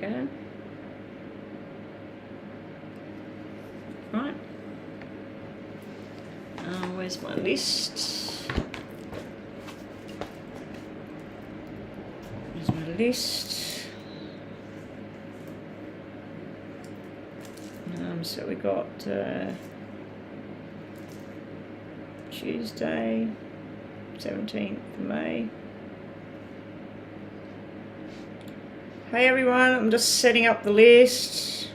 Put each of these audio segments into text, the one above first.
go. Right. Where's my list? Here's my list. So we got Tuesday, 17th of May. Hey everyone, I'm just setting up the list.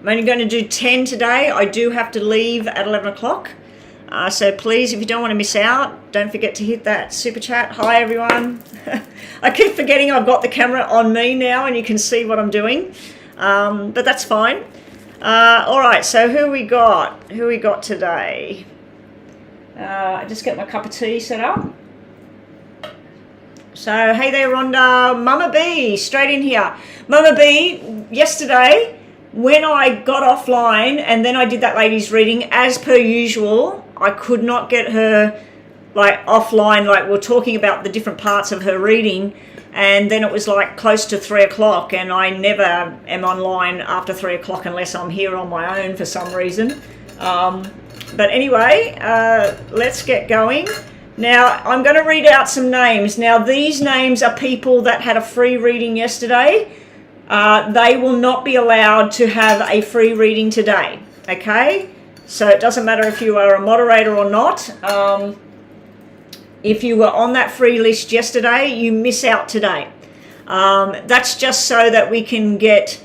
I'm only going to do 10 today. I do have to leave at 11 o'clock. So please, if you don't want to miss out, don't forget to hit that super chat. Hi everyone. I keep forgetting I've got the camera on me now and you can see what I'm doing. But that's fine. All right, so who we got? Who we got today? I just get my cup of tea set up. So, hey there, Rhonda. Mama B, straight in here. Mama B, yesterday, when I got offline and then I did that lady's reading, as per usual, I could not get her like offline, like we're talking about the different parts of her reading, and then it was like close to 3 o'clock, and I never am online after 3 o'clock unless I'm here on my own for some reason. But anyway, let's get going. Now, I'm going to read out some names. Now, these names are people that had a free reading yesterday. They will not be allowed to have a free reading today, okay? So it doesn't matter if you are a moderator or not. If you were on that free list yesterday, you miss out today. That's just so that we can get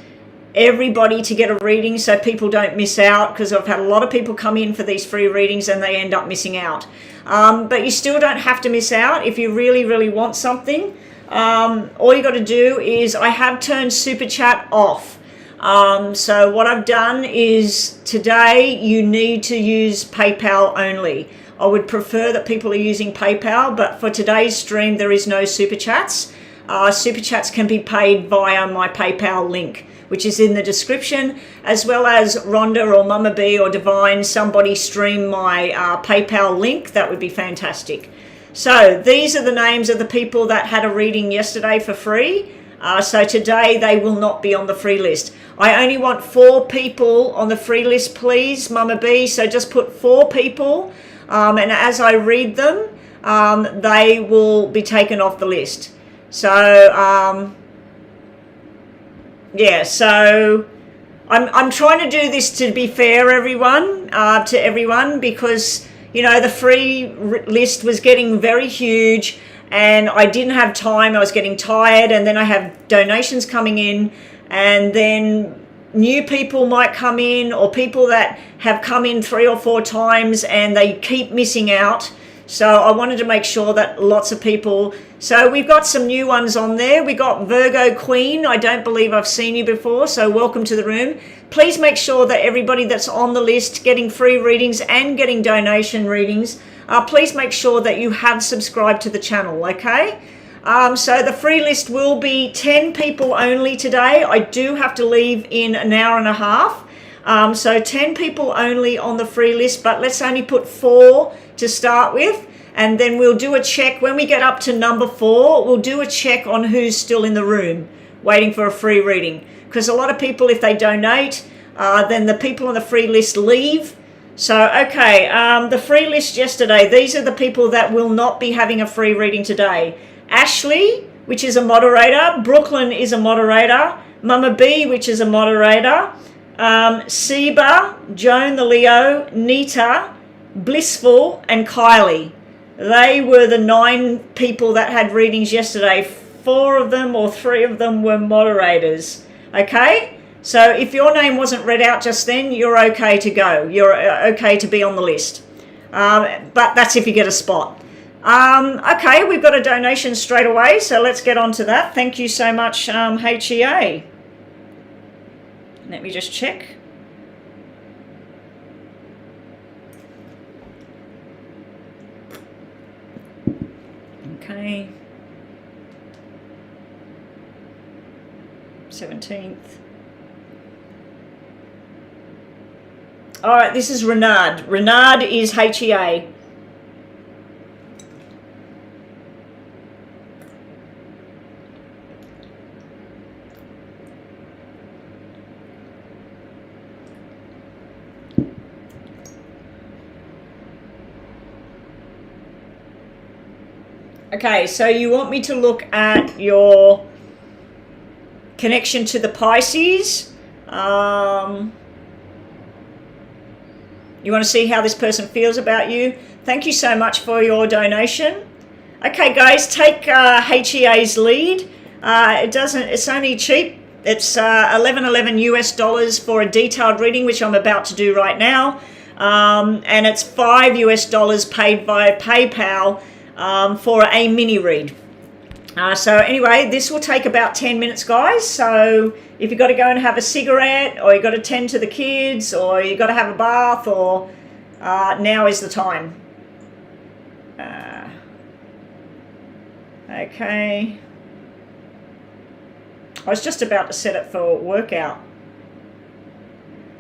everybody to get a reading so people don't miss out, because I've had a lot of people come in for these free readings and they end up missing out. But you still don't have to miss out if you really, really want something. All you got to do is, I have turned Super Chat off. So what I've done is today you need to use PayPal only. I would prefer that people are using PayPal, but for today's stream there is no Super Chats. Super Chats can be paid via my PayPal link, which is in the description, as well as Rhonda or Mama B or Divine, somebody stream my PayPal link. That would be fantastic. So these are the names of the people that had a reading yesterday for free. So today they will not be on the free list. I only want 4 people on the free list, please, Mama B. So just put 4 people, and as I read them, they will be taken off the list. So, yeah, so I'm trying to do this to be fair, everyone, to everyone, because, you know, the free list was getting very huge and I didn't have time. I was getting tired, and then I have donations coming in, and then new people might come in, or people that have come in 3 or 4 times and they keep missing out. So I wanted to make sure that lots of people, so we've got some new ones on there. We got Virgo Queen. I don't believe I've seen you before, so welcome to the room. Please make sure that everybody that's on the list getting free readings and getting donation readings, please make sure that you have subscribed to the channel, okay? So the free list will be 10 people only today. I do have to leave in an hour and a half. So 10 people only on the free list, but let's only put 4 to start with, and then we'll do a check. When we get up to number 4, we'll do a check on who's still in the room waiting for a free reading, because a lot of people, if they donate, then the people on the free list leave. So okay, the free list yesterday, these are the people that will not be having a free reading today. Ashley, which is a moderator. Brooklyn is a moderator. Mama B, which is a moderator. Seba, Joan the Leo, Nita, Blissful, and Kylie. They were the 9 people that had readings yesterday. 4 of them or 3 of them were moderators. Okay? So if your name wasn't read out just then, you're okay to go. You're okay to be on the list. But that's if you get a spot. Okay, we've got a donation straight away, so let's get on to that. Thank you so much, HEA. Let me just check. Okay. 17th. All right, this is Renard. Renard is HEA. Okay, so you want me to look at your connection to the Pisces. You want to see how this person feels about you. Thank you so much for your donation. Okay, guys, take HEA's lead. It's only cheap. It's $11.11 US for a detailed reading, which I'm about to do right now. And it's $5 US paid by PayPal for a mini read. So anyway, this will take about 10 minutes, guys. So if you've got to go and have a cigarette, or you've got to tend to the kids, or you've got to have a bath, or now is the time. Okay. I was just about to set it for workout.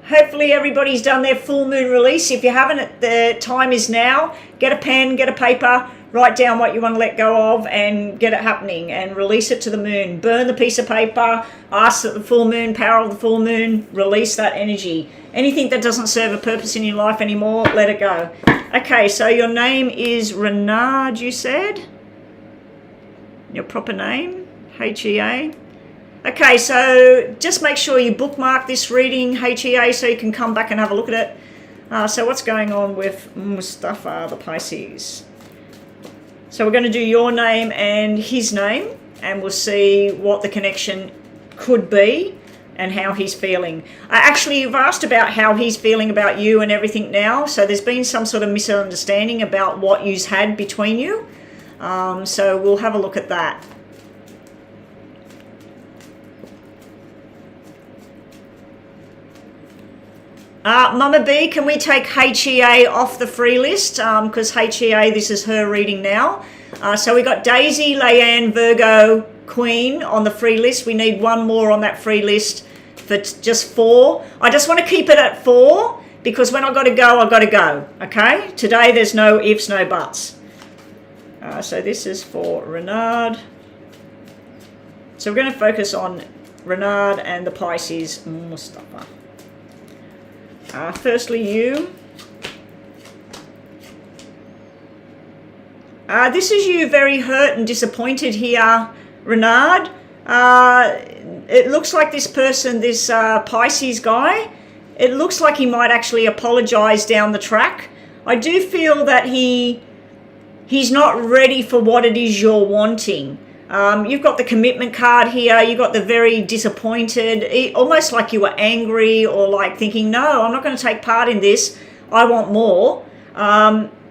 Hopefully everybody's done their full moon release. If you haven't, the time is now. Get a pen, get a paper, write down what you want to let go of and get it happening and release it to the moon. Burn the piece of paper, ask that the full moon, power of the full moon, release that energy. Anything that doesn't serve a purpose in your life anymore, let it go. Okay, so your name is Renard, you said? Your proper name, HEA. Okay, so just make sure you bookmark this reading, HEA, so you can come back and have a look at it. So what's going on with Mustafa, the Pisces? So we're going to do your name and his name, and we'll see what the connection could be and how he's feeling. Actually, you've asked about how he's feeling about you and everything now, so there's been some sort of misunderstanding about what you've had between you. So we'll have a look at that. Mama B, can we take HEA off the free list? Because HEA, this is her reading now. So we got Daisy, Leanne, Virgo, Queen on the free list. We need one more on that free list for just 4. I just want to keep it at 4 because when I got to go, okay? Today there's no ifs, no buts. So this is for Renard. So we're going to focus on Renard and the Pisces Mustafa. Firstly, you. This is you very hurt and disappointed here, Renard. It looks like this person, this Pisces guy, it looks like he might actually apologize down the track. I do feel that he's not ready for what it is you're wanting. You've got the commitment card here. You've got the very disappointed, almost like you were angry or like thinking, no, I'm not going to take part in this. I want more.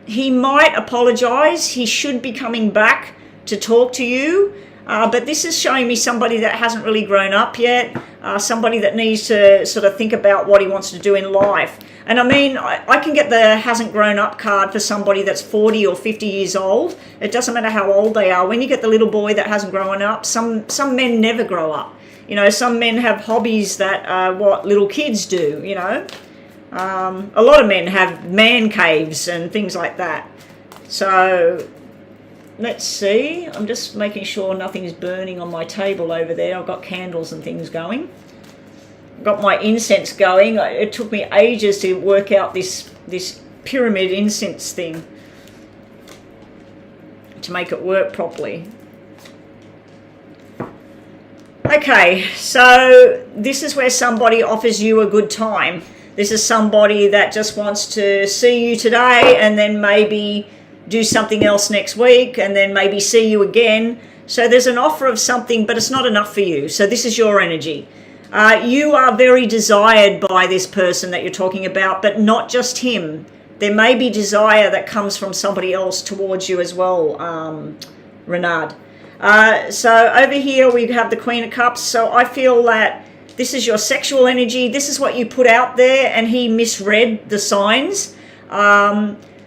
He might apologize. He should be coming back to talk to you. But this is showing me somebody that hasn't really grown up yet. Somebody that needs to sort of think about what he wants to do in life. And I mean, I can get the hasn't grown up card for somebody that's 40 or 50 years old. It doesn't matter how old they are. When you get the little boy that hasn't grown up, some men never grow up. You know, some men have hobbies that are what little kids do, you know. A lot of men have man caves and things like that. So let's see. I'm just making sure nothing's burning on my table over there. I've got candles and things going. Got my incense going. It took me ages to work out this pyramid incense thing to make it work properly. Okay, so this is where somebody offers you a good time. This is somebody that just wants to see you today and then maybe do something else next week and then maybe see you again. So there's an offer of something, but it's not enough for you. So this is your energy. You are very desired by this person that you're talking about, but not just him. There may be desire that comes from somebody else towards you as well, Renard. So over here we have the Queen of Cups. So I feel that this is your sexual energy. This is what you put out there, and he misread the signs.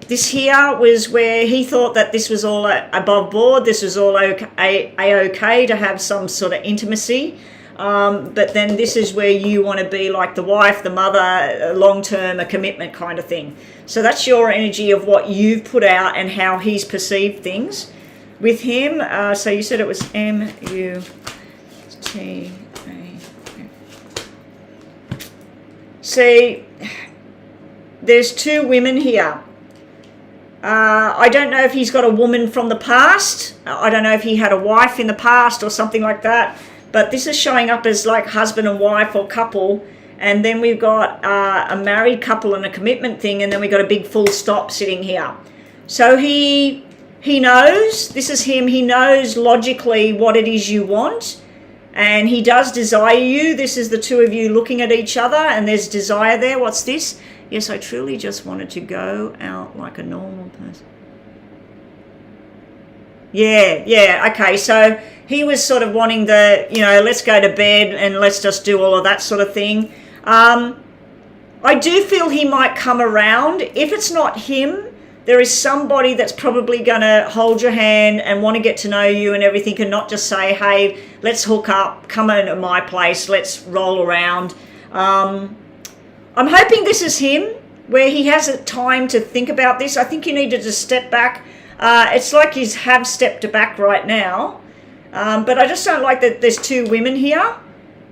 This here was where he thought that this was all above board. This was all okay to have some sort of intimacy. But then this is where you want to be like the wife, the mother, long-term, a commitment kind of thing. So that's your energy of what you've put out and how he's perceived things. With him, so you said it was M-U-T-A. See, there's 2 women here. I don't know if he's got a woman from the past. I don't know if he had a wife in the past or something like that. But this is showing up as like husband and wife or couple. And then we've got a married couple and a commitment thing. And then we've got a big full stop sitting here. So he knows, this is him, he knows logically what it is you want. And he does desire you. This is the two of you looking at each other and there's desire there. What's this? Yes, I truly just wanted to go out like a normal person. Yeah, okay. So he was sort of wanting the, let's go to bed and let's just do all of that sort of thing. I do feel he might come around. If it's not him, there is somebody that's probably going to hold your hand and want to get to know you and everything and not just say, hey, let's hook up, come into my place, let's roll around. I'm hoping this is him, where he has a time to think about this. I think you need to just step back. It's like he's have stepped back right now. But I just don't like that there's two women here,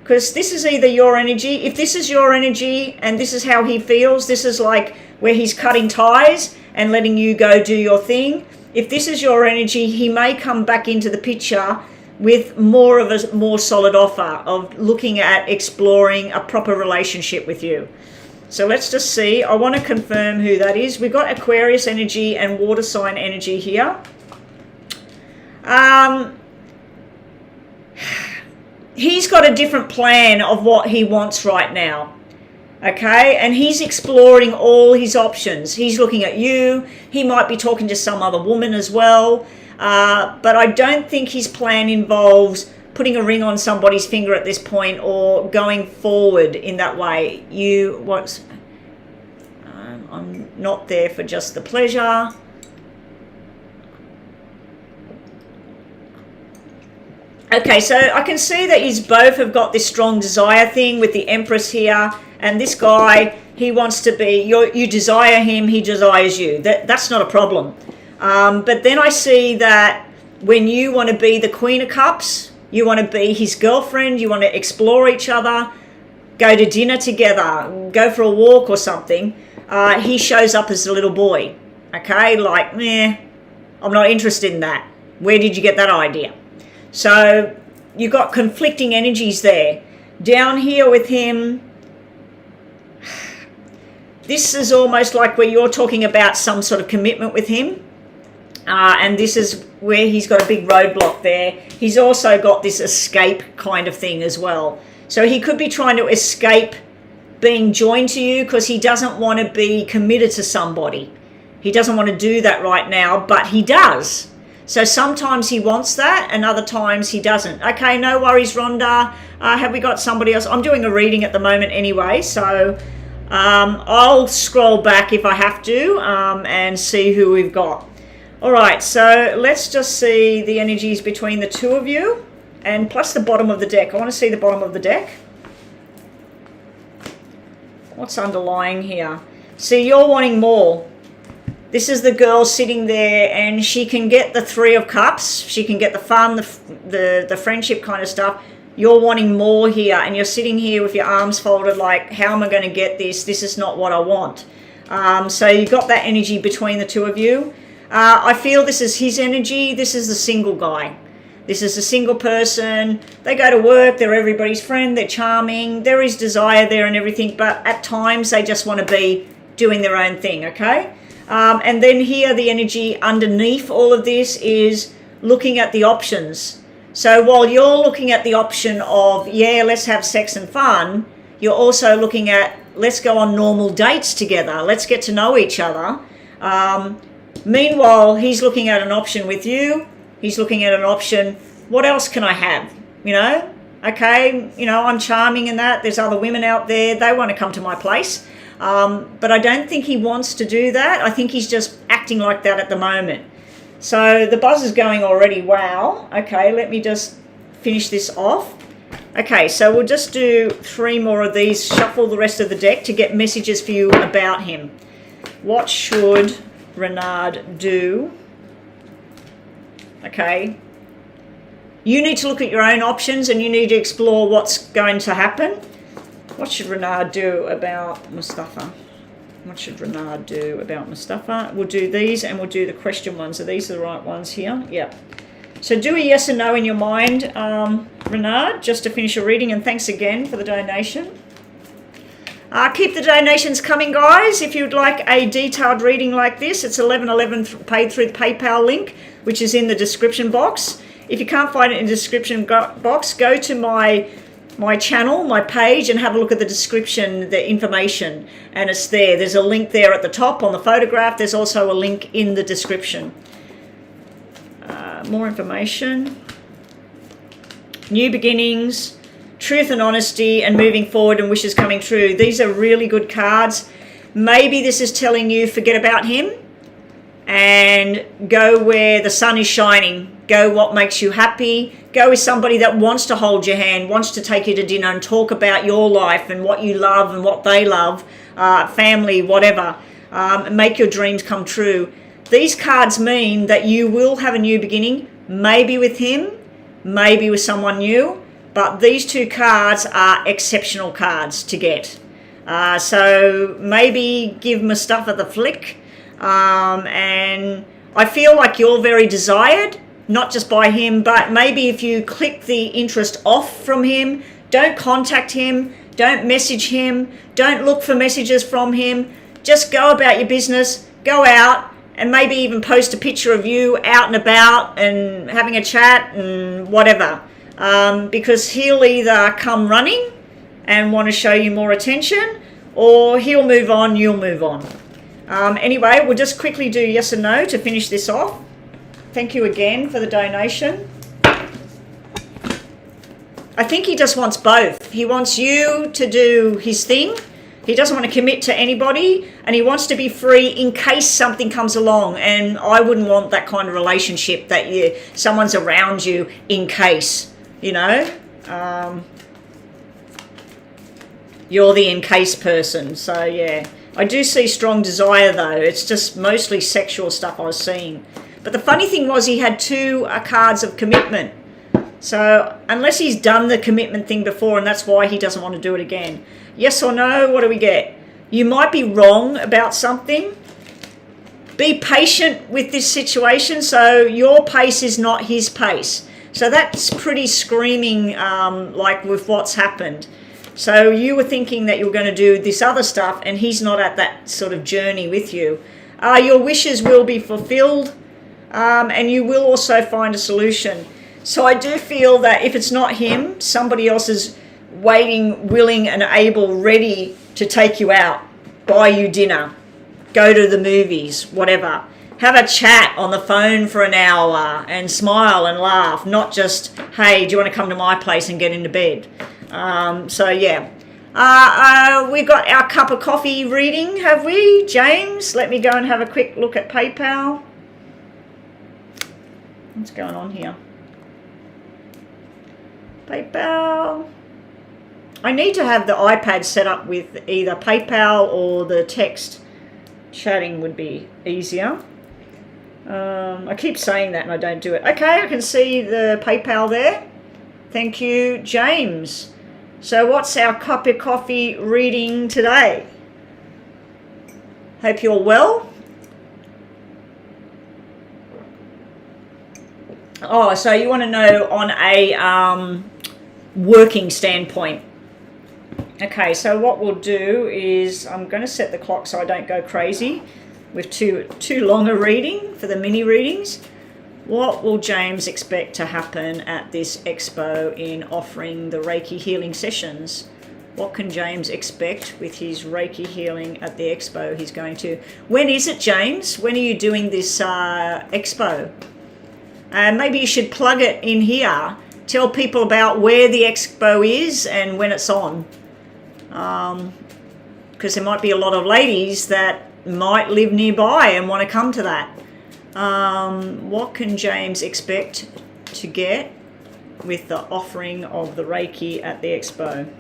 because this is either your energy. If this is your energy and this is how he feels, this is like where he's cutting ties and letting you go do your thing. If this is your energy, he may come back into the picture with more of a more solid offer of looking at exploring a proper relationship with you. So let's just see. I want to confirm who that is. We've got Aquarius energy and water sign energy here. He's got a different plan of what he wants right now. Okay, and he's exploring all his options. He's looking at you. He might be talking to some other woman as well. But I don't think his plan involves putting a ring on somebody's finger at this point or going forward in that way. I'm not there for just the pleasure. Okay, so I can see that you both have got this strong desire thing with the Empress here, and this guy, he wants to be, you desire him, he desires you. That's not a problem. But then I see that when you want to be the Queen of Cups, you want to be his girlfriend, you want to explore each other, go to dinner together, go for a walk or something, he shows up as a little boy. Okay, like, I'm not interested in that. Where did you get that idea? So you've got conflicting energies there. Down here with him, this is almost like where you're talking about some sort of commitment with him. And this is where he's got a big roadblock there. He's also got this escape kind of thing as well. So he could be trying to escape being joined to you because he doesn't want to be committed to somebody. He doesn't want to do that right now, but he does. So sometimes he wants that and other times he doesn't. Okay, no worries, Rhonda. Have we got somebody else? I'm doing a reading at the moment anyway, so I'll scroll back if I have to and see who we've got. All right, so let's just see the energies between the two of you and plus the bottom of the deck. I want to see the bottom of the deck. What's underlying here? See, you're wanting more. This is the girl sitting there and she can get the Three of Cups. She can get the fun, the friendship kind of stuff. You're wanting more here and you're sitting here with your arms folded like, how am I going to get this? This is not what I want. So you got that energy between the two of you. I feel this is his energy. This is the single guy. This is a single person. They go to work. They're everybody's friend. They're charming. There is desire there and everything. But at times they just want to be doing their own thing, okay? And then here the energy underneath all of this is looking at the options. So while you're looking at the option of, yeah, let's have sex and fun, you're also looking at, let's go on normal dates together. Let's get to know each other. Meanwhile, he's looking at an option with you. He's looking at an option, what else can I have? You know, okay, you know, I'm charming in that. There's other women out there. They want to come to my place. But I don't think he wants to do that. I think he's just acting like that at the moment. So the buzz is going already. Wow. Okay, let me just finish this off. Okay, so we'll just do 3 more of these, shuffle the rest of the deck to get messages for you about him. What should Renard do? Okay. You need to look at your own options and you need to explore what's going to happen. What should Renard do about Mustafa? What should Renard do about Mustafa? We'll do these and we'll do the question ones. So these are the right ones here. Yeah. So do a yes or no in your mind, Renard, just to finish your reading. And thanks again for the donation. Keep the donations coming, guys. If you'd like a detailed reading like this, it's 1111 paid through the PayPal link, which is in the description box. If you can't find it in the description box, go to my channel, my page, and have a look at the description, the information, and it's there. There's a link there at the top on the photograph. There's also a link in the description. More information. New beginnings, truth and honesty, and moving forward, and wishes coming true. These are really good cards. Maybe this is telling you forget about him and go where the sun is shining. Go what makes you happy. Go with somebody that wants to hold your hand, wants to take you to dinner and talk about your life and what you love and what they love, family, whatever. Make your dreams come true. These cards mean that you will have a new beginning, maybe with him, maybe with someone new, but these two cards are exceptional cards to get. So maybe give Mustafa the flick. And I feel like you're very desired, not just by him, but maybe if you click the interest off from him, don't contact him, don't message him, don't look for messages from him, just go about your business, go out, and maybe even post a picture of you out and about and having a chat and whatever. Because he'll either come running and want to show you more attention, or he'll move on, you'll move on. Anyway, we'll just quickly do yes or no to finish this off. Thank you again for the donation. I think he just wants both. He wants you to do his thing. He doesn't want to commit to anybody, and he wants to be free in case something comes along. And I wouldn't want that kind of relationship that someone's around you in case, you know. You're the in case person. So yeah, I do see strong desire though. It's just mostly sexual stuff I was seeing. But the funny thing was he had two cards of commitment. So unless he's done the commitment thing before, and that's why he doesn't want to do it again. Yes or no, what do we get? You might be wrong about something. Be patient with this situation. So your pace is not his pace. So that's pretty screaming like with what's happened. So you were thinking that you were going to do this other stuff, and he's not at that sort of journey with you. Your wishes will be fulfilled, and you will also find a solution. So I do feel that if it's not him, somebody else is waiting, willing and able, ready to take you out, buy you dinner, go to the movies, whatever. Have a chat on the phone for an hour and smile and laugh, not just, hey, do you want to come to my place and get into bed? So yeah. We've got our cup of coffee reading, have we, James? Let me go and have a quick look at PayPal. What's going on here? PayPal. I need to have the iPad set up with either PayPal or the text chatting would be easier. I keep saying that and I don't do it. Okay, I can see the PayPal there. Thank you, James. So what's our cup of coffee reading today? Hope you're well. Oh, so you want to know on a working standpoint. Okay, so what we'll do is I'm going to set the clock so I don't go crazy with too long a reading for the mini readings. What will James expect to happen at this expo in offering the Reiki healing sessions? What can James expect with his Reiki healing at the expo he's going to? When is it, James? When are you doing this expo? Maybe you should plug it in here. Tell people about where the expo is and when it's on. Because there might be a lot of ladies that might live nearby and want to come to that. What can James expect to get with the offering of the Reiki at the expo?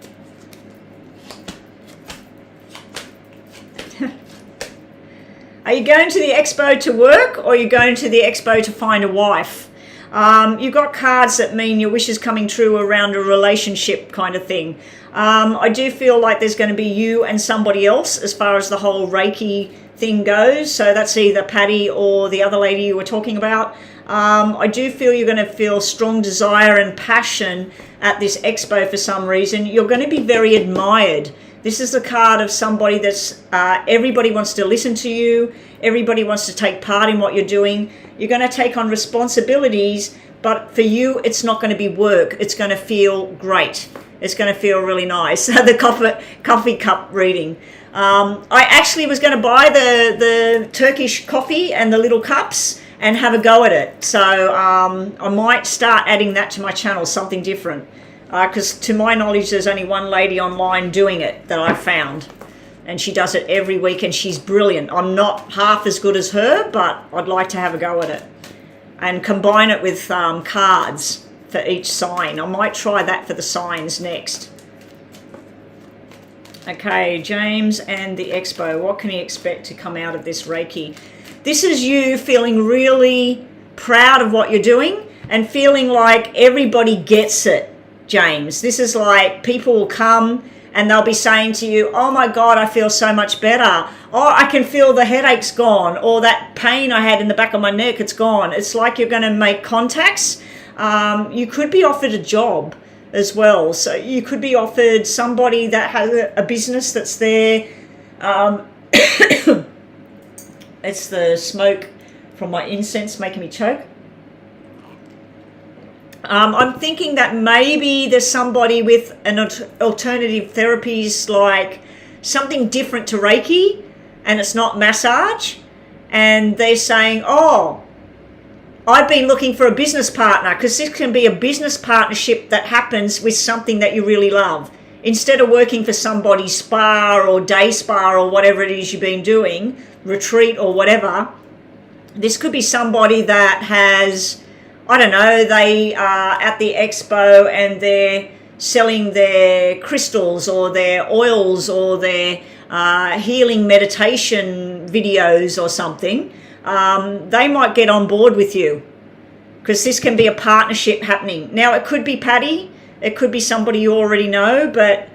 Are you going to the expo to work, or are you going to the expo to find a wife? You've got cards that mean your wishes coming true around a relationship kind of thing. I do feel like there's going to be you and somebody else as far as the whole Reiki thing goes. So that's either Patty or the other lady you were talking about. I do feel you're going to feel strong desire and passion at this expo for some reason. You're going to be very admired. This is a card of somebody that's, everybody wants to listen to you. Everybody wants to take part in what you're doing. You're going to take on responsibilities, but for you, it's not going to be work. It's going to feel great. It's going to feel really nice. The coffee cup reading. I actually was going to buy the Turkish coffee and the little cups and have a go at it. So I might start adding that to my channel, something different. Because to my knowledge, there's only one lady online doing it that I've found. And she does it every week and she's brilliant. I'm not half as good as her, but I'd like to have a go at it. And combine it with cards for each sign. I might try that for the signs next. Okay, James and the expo. What can he expect to come out of this Reiki? This is you feeling really proud of what you're doing and feeling like everybody gets it. James, this is like people will come and they'll be saying to you, oh my God, I feel so much better. Oh, I can feel the headache's gone, or that pain I had in the back of my neck, it's gone. It's like you're going to make contacts. You could be offered a job as well. So you could be offered somebody that has a business that's there. It's the smoke from my incense making me choke. I'm thinking that maybe there's somebody with an alternative therapies, like something different to Reiki, and it's not massage, and they're saying, oh, I've been looking for a business partner, because this can be a business partnership that happens with something that you really love. Instead of working for somebody's spa or day spa or whatever it is you've been doing, retreat or whatever, this could be somebody that has, I don't know, they are at the expo and they're selling their crystals or their oils or their healing meditation videos or something. They might get on board with you, because this can be a partnership happening. Now, it could be Patty, it could be somebody you already know, but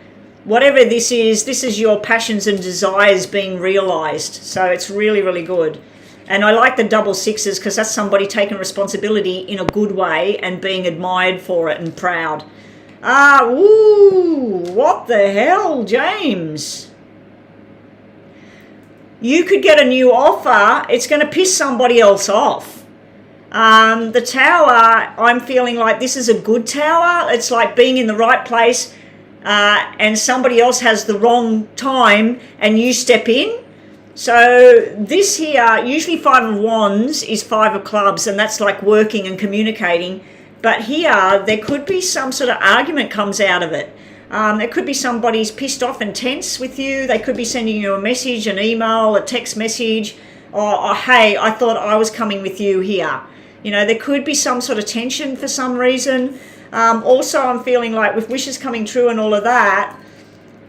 whatever this is your passions and desires being realized. So it's really, really good. And I like the double sixes, because that's somebody taking responsibility in a good way and being admired for it and proud. What the hell, James? You could get a new offer. It's going to piss somebody else off. The tower, I'm feeling like this is a good tower. It's like being in the right place and somebody else has the wrong time and you step in. So this here, usually 5 of wands is 5 of clubs, and that's like working and communicating. But here, there could be some sort of argument comes out of it. It could be somebody's pissed off and tense with you. They could be sending you a message, an email, a text message, or hey, I thought I was coming with you here. You know, there could be some sort of tension for some reason. Also, I'm feeling like with wishes coming true and all of that,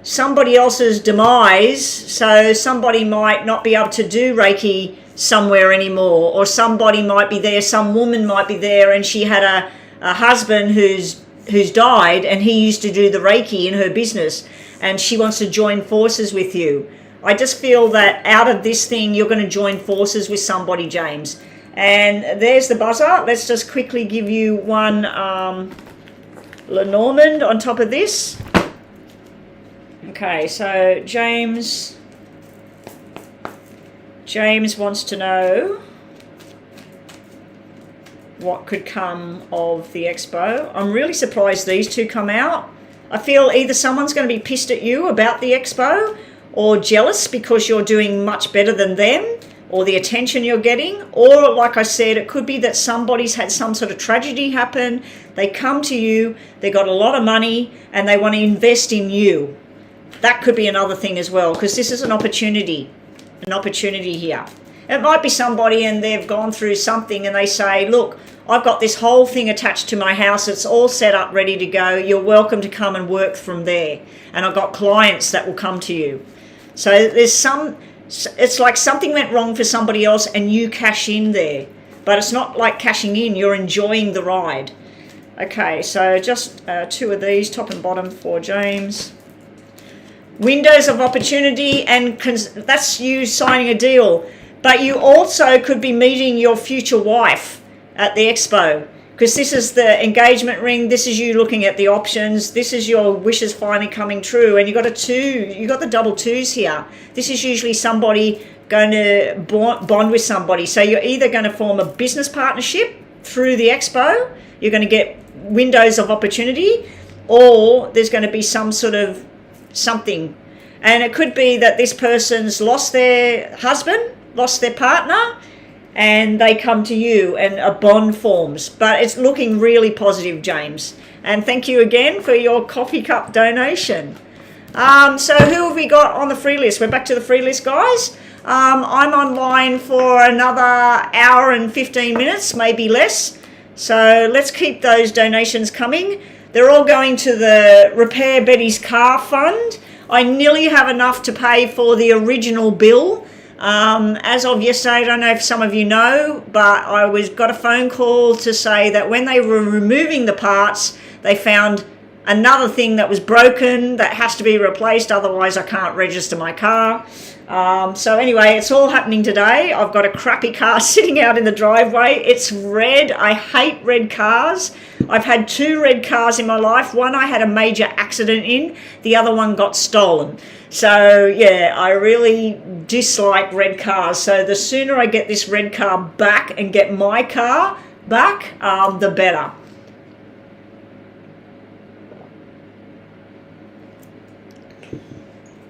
somebody else's demise, so somebody might not be able to do Reiki somewhere anymore, or somebody might be there, some woman might be there, and she had a husband who's died, and he used to do the Reiki in her business, and she wants to join forces with you. I just feel that out of this thing, you're going to join forces with somebody, James. And there's the buzzer. Let's just quickly give you one Lenormand on top of this. Okay, so James wants to know what could come of the expo. I'm really surprised these two come out. I feel either someone's going to be pissed at you about the expo, or jealous because you're doing much better than them, or the attention you're getting, or like I said, it could be that somebody's had some sort of tragedy happen. They come to you, they got a lot of money, and they want to invest in you. That could be another thing as well, because this is an opportunity here. It might be somebody and they've gone through something and they say, look, I've got this whole thing attached to my house. It's all set up, ready to go. You're welcome to come and work from there. And I've got clients that will come to you. So it's like something went wrong for somebody else and you cash in there. but it's not like cashing in. You're enjoying the ride. Okay, so just 2 of these, top and bottom, for James. Windows of opportunity, and that's you signing a deal. But you also could be meeting your future wife at the expo, because this is the engagement ring. This is you looking at the options. This is your wishes finally coming true. And you got the double 2s here. This is usually somebody going to bond with somebody. So you're either going to form a business partnership through the expo, you're going to get windows of opportunity, or there's going to be some sort of something. And it could be that this person's lost their husband, lost their partner, and they come to you and a bond forms. But it's looking really positive, James. And thank you again for your coffee cup donation. So who have we got on the free list? We're back to the free list, guys. I'm online for another hour and 15 minutes, maybe less. So let's keep those donations coming. They're all going to the Repair Betty's Car Fund. I nearly have enough to pay for the original bill. As of yesterday, I don't know if some of you know, but I got a phone call to say that when they were removing the parts, they found another thing that was broken that has to be replaced, otherwise I can't register my car. So anyway, it's all happening today. I've got a crappy car sitting out in the driveway. It's red. I hate red cars. I've had 2 red cars in my life. One I had a major accident in. The other one got stolen. So yeah, I really dislike red cars. So the sooner I get this red car back and get my car back, the better.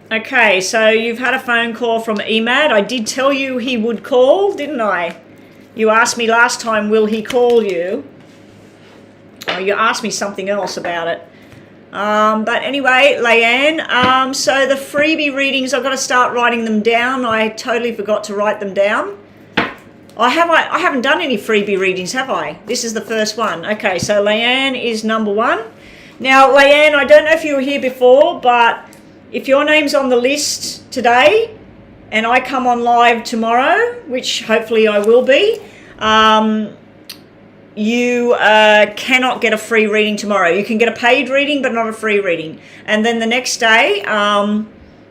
Okay, so you've had a phone call from Emad. I did tell you he would call, didn't I? You asked me last time, will he call you? Oh, you asked me something else about it. But anyway, Leanne, so the freebie readings, I've got to start writing them down. I totally forgot to write them down. I haven't done any freebie readings, have I? This is the first one. Okay, so Leanne is number 1. Now, Leanne, I don't know if you were here before, but if your name's on the list today and I come on live tomorrow, which hopefully I will be, you cannot get a free reading tomorrow. You can get a paid reading, but not a free reading. And then the next day,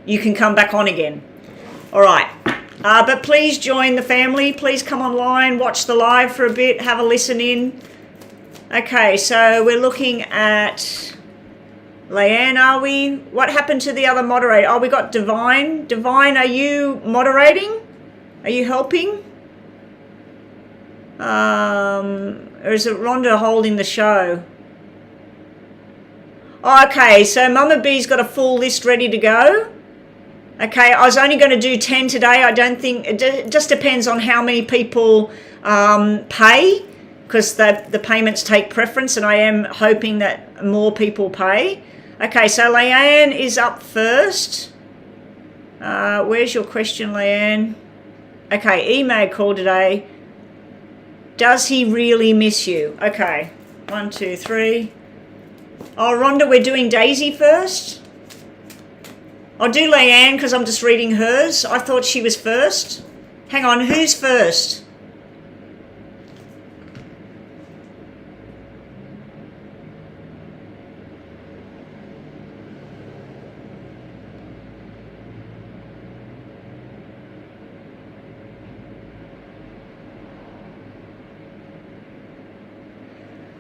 you can come back on again. All right. But please join the family. Please come online, watch the live for a bit, have a listen in. Okay, so we're looking at Leanne, are we? What happened to the other moderator? Oh, we got Divine. Divine, are you moderating? Are you helping? Or is it Rhonda holding the show? Oh, okay, so Mama B's got a full list ready to go. Okay, I was only going to do 10 today. I don't think, it just depends on how many people pay, because the payments take preference, and I am hoping that more people pay. Okay, so Leanne is up first. Where's your question, Leanne? Okay, Emad called today. Does he really miss you? Okay, 1, 2, 3. Oh, Rhonda, we're doing Daisy first. I'll do Leanne because I'm just reading hers. I thought she was first. Hang on, who's first?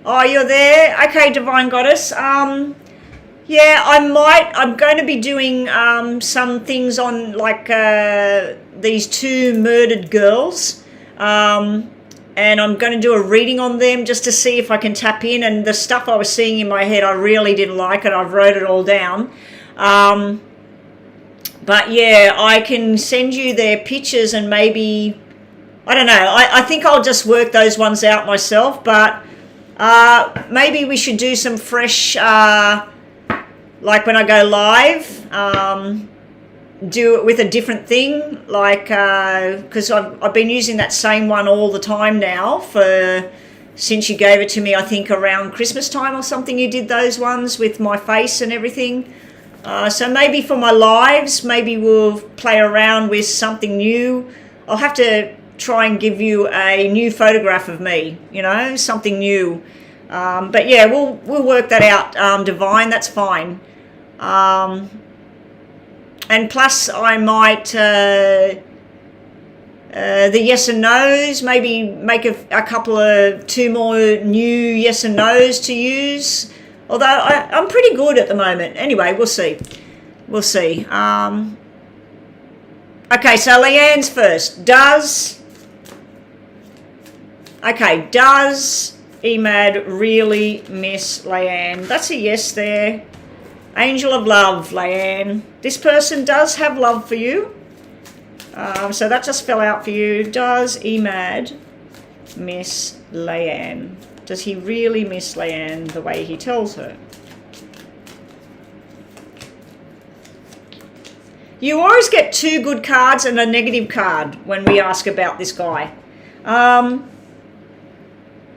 Oh, you're there? Okay, Divine Goddess. Yeah, I'm going to be doing some things on like these 2 murdered girls. And I'm going to do a reading on them just to see if I can tap in. And the stuff I was seeing in my head, I really didn't like it. I've wrote it all down. But yeah, I can send you their pictures and maybe, I don't know. I think I'll just work those ones out myself. But maybe we should do some fresh, like when I go live, do it with a different thing, like, because I've been using that same one all the time now since you gave it to me, I think around Christmas time or something. You did those ones with my face and everything. So maybe for my lives, maybe we'll play around with something new. I'll have to try and give you a new photograph of me, you know, something new. But yeah, we'll work that out, Divine. That's fine. And plus, I might the yes and no's, maybe make a couple of 2 more new yes and no's to use. Although I'm pretty good at the moment. Anyway, we'll see. We'll see. Okay, so Leanne's first. Does Emad really miss Leanne? That's a yes there. Angel of love, Leanne. This person does have love for you. So that just fell out for you. Does Emad miss Leanne? Does he really miss Leanne the way he tells her? You always get 2 good cards and a negative card when we ask about this guy.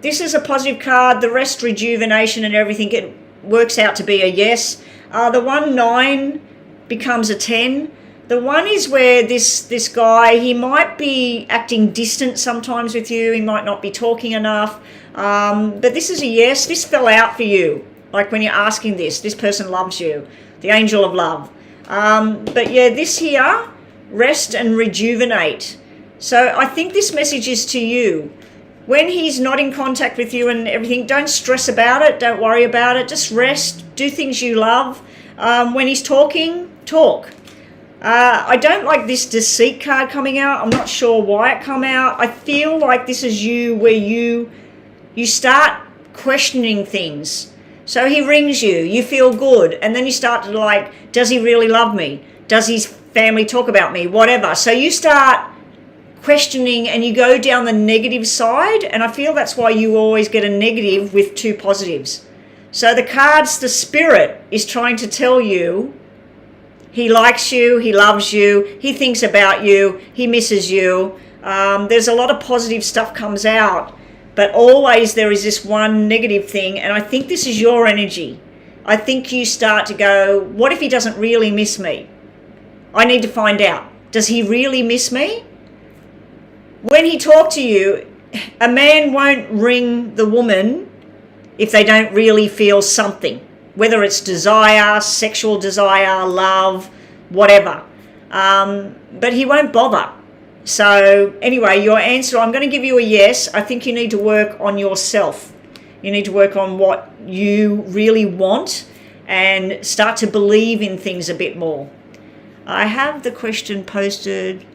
This is a positive card. The rest, rejuvenation and everything, it works out to be a yes. The 1-9 becomes a 10. The 1 is where this guy, he might be acting distant sometimes with you. He might not be talking enough. But this is a yes. This fell out for you. Like when you're asking this person loves you. The angel of love. But yeah, this here, rest and rejuvenate. So I think this message is to you. When he's not in contact with you and everything, don't stress about it. Don't worry about it. Just rest. Do things you love. When he's talking, talk. I don't like this deceit card coming out. I'm not sure why it come out. I feel like this is you where you start questioning things. So he rings you. You feel good. And then you start to like, does he really love me? Does his family talk about me? Whatever. So you start questioning and you go down the negative side, and I feel that's why you always get a negative with 2 positives. So the cards, the spirit is trying to tell you he likes you, he loves you, he thinks about you, he misses you. There's a lot of positive stuff comes out, but always there is this one negative thing, and I think this is your energy. I think you start to go, what if he doesn't really miss me? I need to find out. Does he really miss me? When he talked to you, a man won't ring the woman if they don't really feel something, whether it's desire, sexual desire, love, whatever. But he won't bother. So anyway, your answer, I'm going to give you a yes. I think you need to work on yourself. You need to work on what you really want and start to believe in things a bit more. I have the question posted.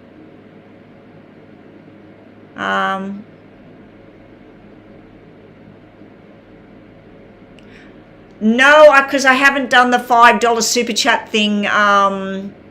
No, because I haven't done the $5 super chat thing,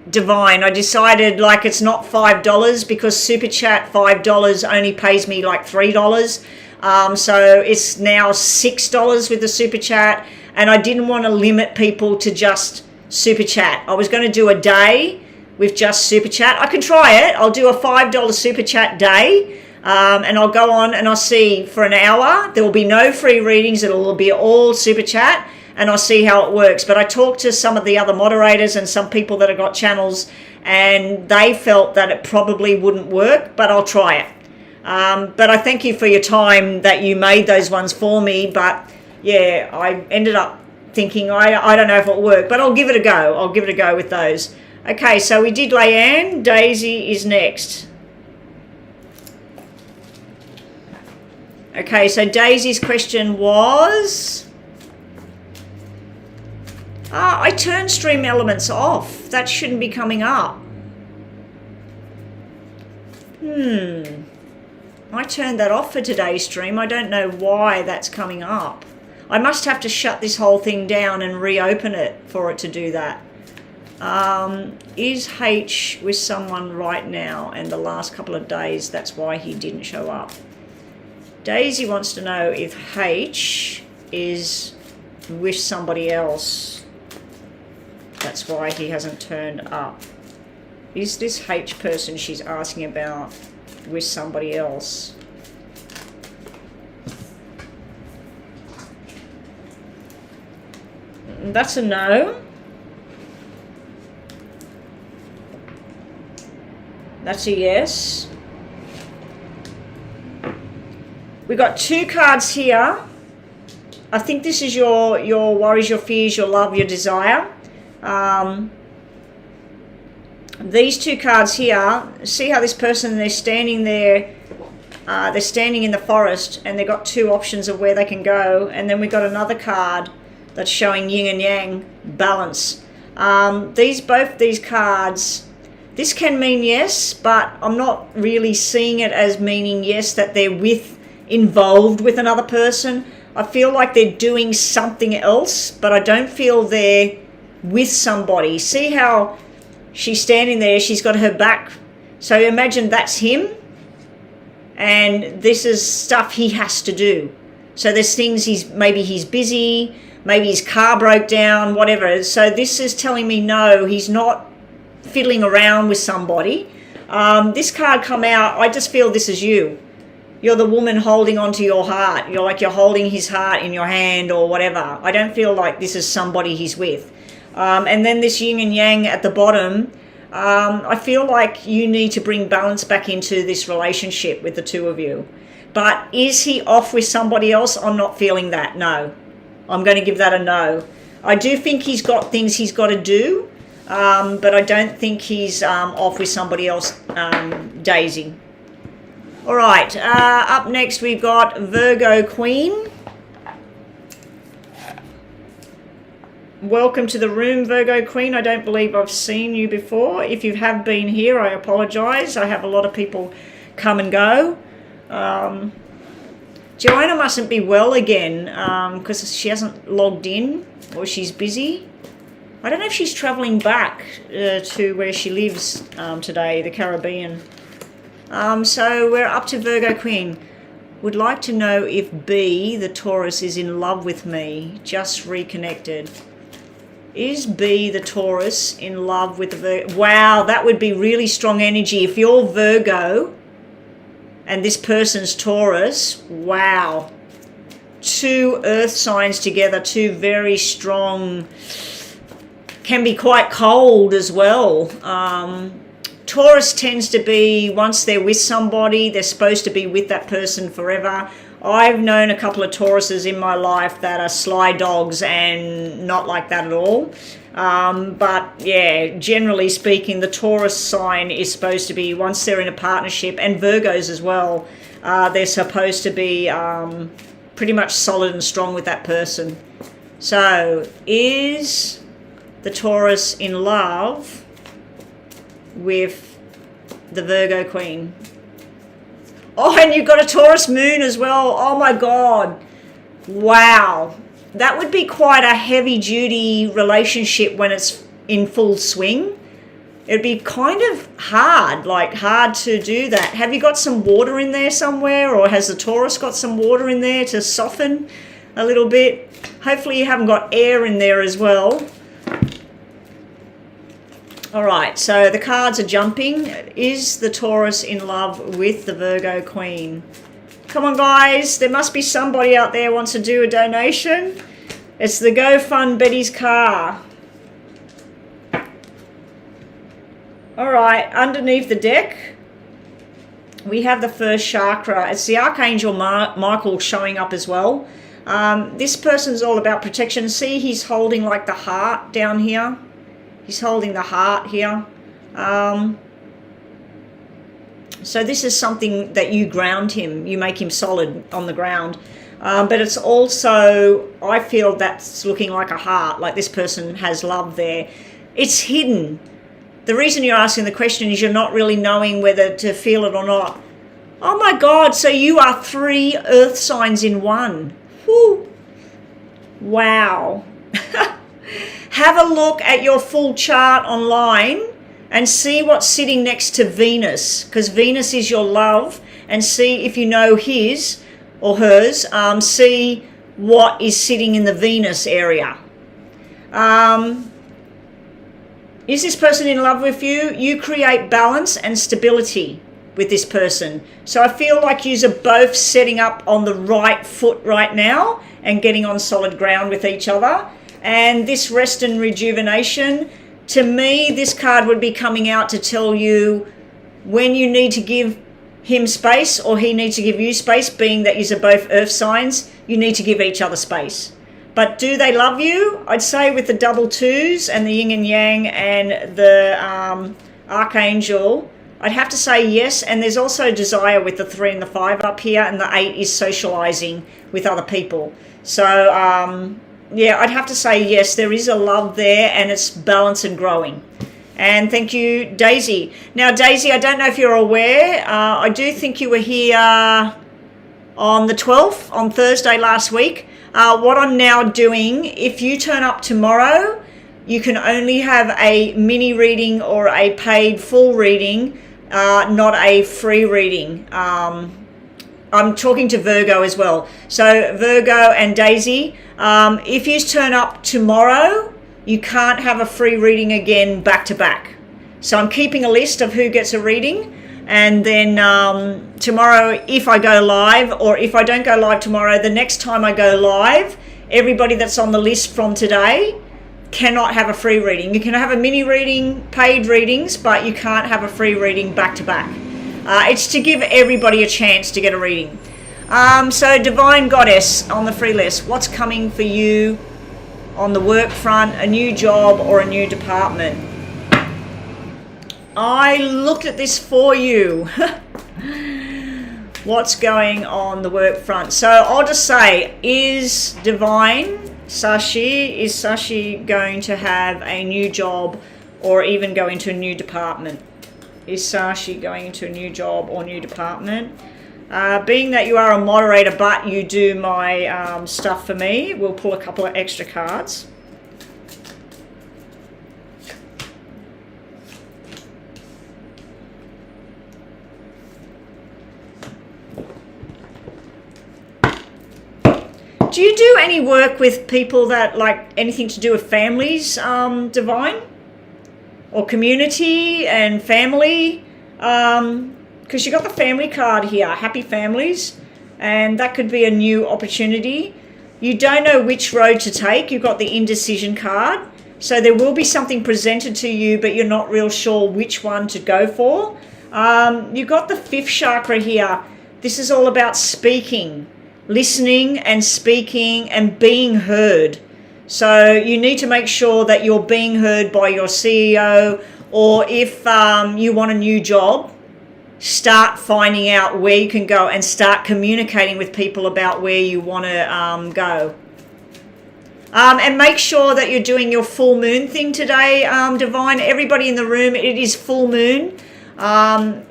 Divine. I decided like it's not $5 because super chat $5 only pays me like $3. So it's now $6 with the super chat, and I didn't want to limit people to just super chat. I was going to do a day with just super chat. I can try it. I'll do a $5 super chat day. And I'll go on and I'll see for an hour. There will be no free readings. It'll be all super chat, and I'll see how it works. But I talked to some of the other moderators and some people that have got channels, and they felt that it probably wouldn't work, but I'll try it. But I thank you for your time that you made those ones for me. But yeah, I ended up thinking, I don't know if it'll work, but I'll give it a go. I'll give it a go with those. Okay, so we did Leanne. Daisy is next. Okay, so Daisy's question was, I turned stream elements off. That shouldn't be coming up. I turned that off for today's stream. I don't know why that's coming up. I must have to shut this whole thing down and reopen it for it to do that. Is H with someone right now and the last couple of days? That's why he didn't show up. Daisy wants to know if H is with somebody else. That's why he hasn't turned up. Is this H person she's asking about with somebody else? That's a no. That's a yes. We got 2 cards here. I think this is your worries, your fears, your love, your desire. These 2 cards here, see how this person, they're standing there, they're standing in the forest, and they've got 2 options of where they can go. And then we've got another card that's showing yin and yang, balance. Both these cards, this can mean yes, but I'm not really seeing it as meaning yes, that they're involved with another person. I feel like they're doing something else, but I don't feel they're with somebody. See how she's standing there, she's got her back. So imagine that's him, and this is stuff he has to do. So there's things maybe he's busy, maybe his car broke down, whatever. So this is telling me no, he's not fiddling around with somebody. This card come out, I just feel this is you. You're the woman holding onto your heart. You're holding his heart in your hand or whatever. I don't feel like this is somebody he's with. And then this yin and yang at the bottom, I feel like you need to bring balance back into this relationship with the 2 of you. But is he off with somebody else? I'm not feeling that, no. I'm going to give that a no. I do think he's got things he's got to do, but I don't think he's off with somebody else, Daisy. All right, up next we've got Virgo Queen. Welcome to the room, Virgo Queen. I don't believe I've seen you before. If you have been here, I apologise. I have a lot of people come and go. Joanna mustn't be well again because she hasn't logged in, or she's busy. I don't know if she's travelling back to where she lives today, the Caribbean. So we're up to Virgo Queen. Would like to know if B, the Taurus, is in love with me. Just reconnected. Is B, the Taurus, in love with the Virgo? Wow, that would be really strong energy. If you're Virgo and this person's Taurus, wow. 2 earth signs together, 2 very strong, can be quite cold as well. Taurus tends to be, once they're with somebody, they're supposed to be with that person forever. I've known a couple of Tauruses in my life that are sly dogs and not like that at all. But yeah, generally speaking, the Taurus sign is supposed to be, once they're in a partnership, and Virgos as well, they're supposed to be pretty much solid and strong with that person. So, is the Taurus in love with the Virgo Queen? Oh, and you've got a Taurus moon as well. Oh my God. Wow. That would be quite a heavy duty relationship when it's in full swing. It'd be kind of hard to do that. Have you got some water in there somewhere, or has the Taurus got some water in there to soften a little bit? Hopefully you haven't got air in there as well. All right, so the cards are jumping. Is the Taurus in love with the Virgo Queen? Come on, guys. There must be somebody out there who wants to do a donation. It's the Go Fund Betty's car. All right, underneath the deck, we have the first chakra. It's the Archangel Michael showing up as well. This person's all about protection. See, he's holding like the heart down here. He's holding the heart here. So this is something that you ground him. You make him solid on the ground. But it's also, I feel that's looking like a heart, like this person has love there. It's hidden. The reason you're asking the question is you're not really knowing whether to feel it or not. Oh my God, so you are 3 earth signs in one. Whew. Wow. Have a look at your full chart online and see what's sitting next to Venus, because Venus is your love, and see if you know his or hers. See what is sitting in the Venus area. Is this person in love with you? You create balance and stability with this person. So I feel like you are both setting up on the right foot right now and getting on solid ground with each other. And this rest and rejuvenation, to me, this card would be coming out to tell you when you need to give him space or he needs to give you space, being that you're both earth signs. You need to give each other space. But do they love you? I'd say with the double twos and the yin and yang and the archangel, I'd have to say yes. And there's also desire with the 3 and the 5 up here, and the 8 is socializing with other people. So yeah, I'd have to say yes, there is a love there, and it's balanced and growing. And thank you, Daisy. Now, Daisy, I don't know if you're aware, I do think you were here on the 12th, on Thursday last week. What I'm now doing, if you turn up tomorrow, you can only have a mini reading or a paid full reading, not a free reading. I'm talking to Virgo as well. So Virgo and Daisy, if you turn up tomorrow, you can't have a free reading again back to back. So I'm keeping a list of who gets a reading. And then tomorrow, if I go live, or if I don't go live tomorrow, the next time I go live, everybody that's on the list from today cannot have a free reading. You can have a mini reading, paid readings, but you can't have a free reading back to back. It's to give everybody a chance to get a reading. So Divine Goddess on the free list, what's coming for you on the work front, a new job or a new department? I looked at this for you. What's going on the work front? So I'll just say, is Divine, Sashi, is Sashi going to have a new job or even go into a new department? Is Sashi going into a new job or new department? Being that you are a moderator, but you do my stuff for me, we'll pull a couple of extra cards. Do you do any work with people that like anything to do with families, Divine? Or community and family? Because you got the family card here, happy families, and that could be a new opportunity. You don't know which road to take. You've got the indecision card. So there will be something presented to you, but you're not real sure which one to go for. You've got the 5th chakra here. This is all about speaking, listening and speaking and being heard. So you need to make sure that you're being heard by your CEO, or if you want a new job, start finding out where you can go and start communicating with people about where you want to go. And make sure that you're doing your full moon thing today, Divine. Everybody in the room, it is full moon.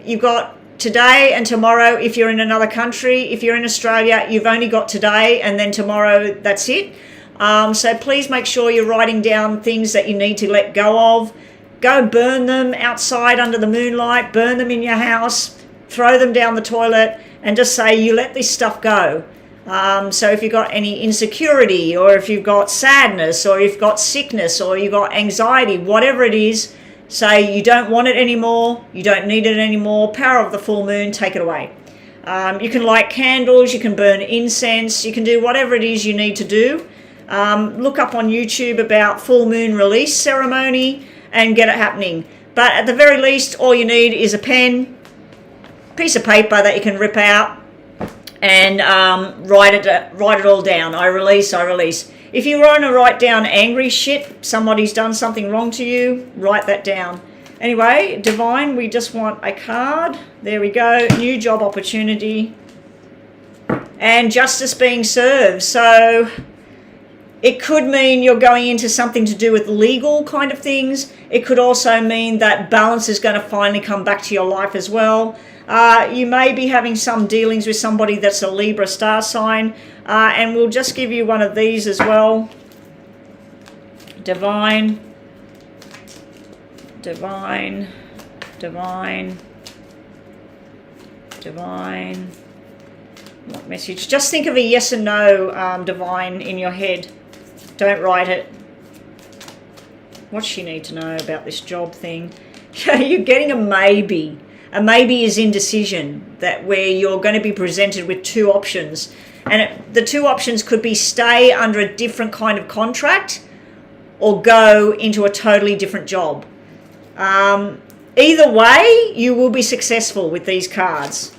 You've got today and tomorrow if you're in another country. If you're in Australia, you've only got today and then tomorrow, that's it. So please make sure you're writing down things that you need to let go of. Go burn them outside under the moonlight, burn them in your house, throw them down the toilet, and just say you let this stuff go. So if you've got any insecurity, or if you've got sadness, or you've got sickness, or you've got anxiety, whatever it is, say you don't want it anymore, you don't need it anymore, power of the full moon, take it away. You can light candles, you can burn incense, you can do whatever it is you need to do. Look up on YouTube about full moon release ceremony and get it happening. But at the very least, all you need is a pen, piece of paper that you can rip out, and write it all down. I release, I release. If you want to write down angry shit, somebody's done something wrong to you, write that down. Anyway, Divine, we just want a card. There we go, new job opportunity. And justice being served. So it could mean you're going into something to do with legal kind of things. It could also mean that balance is going to finally come back to your life as well. You may be having some dealings with somebody that's a Libra star sign. And we'll just give you one of these as well. Divine, divine, divine, divine. What message? Just think of a yes and no, Divine, in your head. Don't write it. What's she need to know about this job thing? You're getting a maybe. A maybe is indecision, that where you're going to be presented with 2 options. And the 2 options could be stay under a different kind of contract or go into a totally different job. Either way, you will be successful with these cards.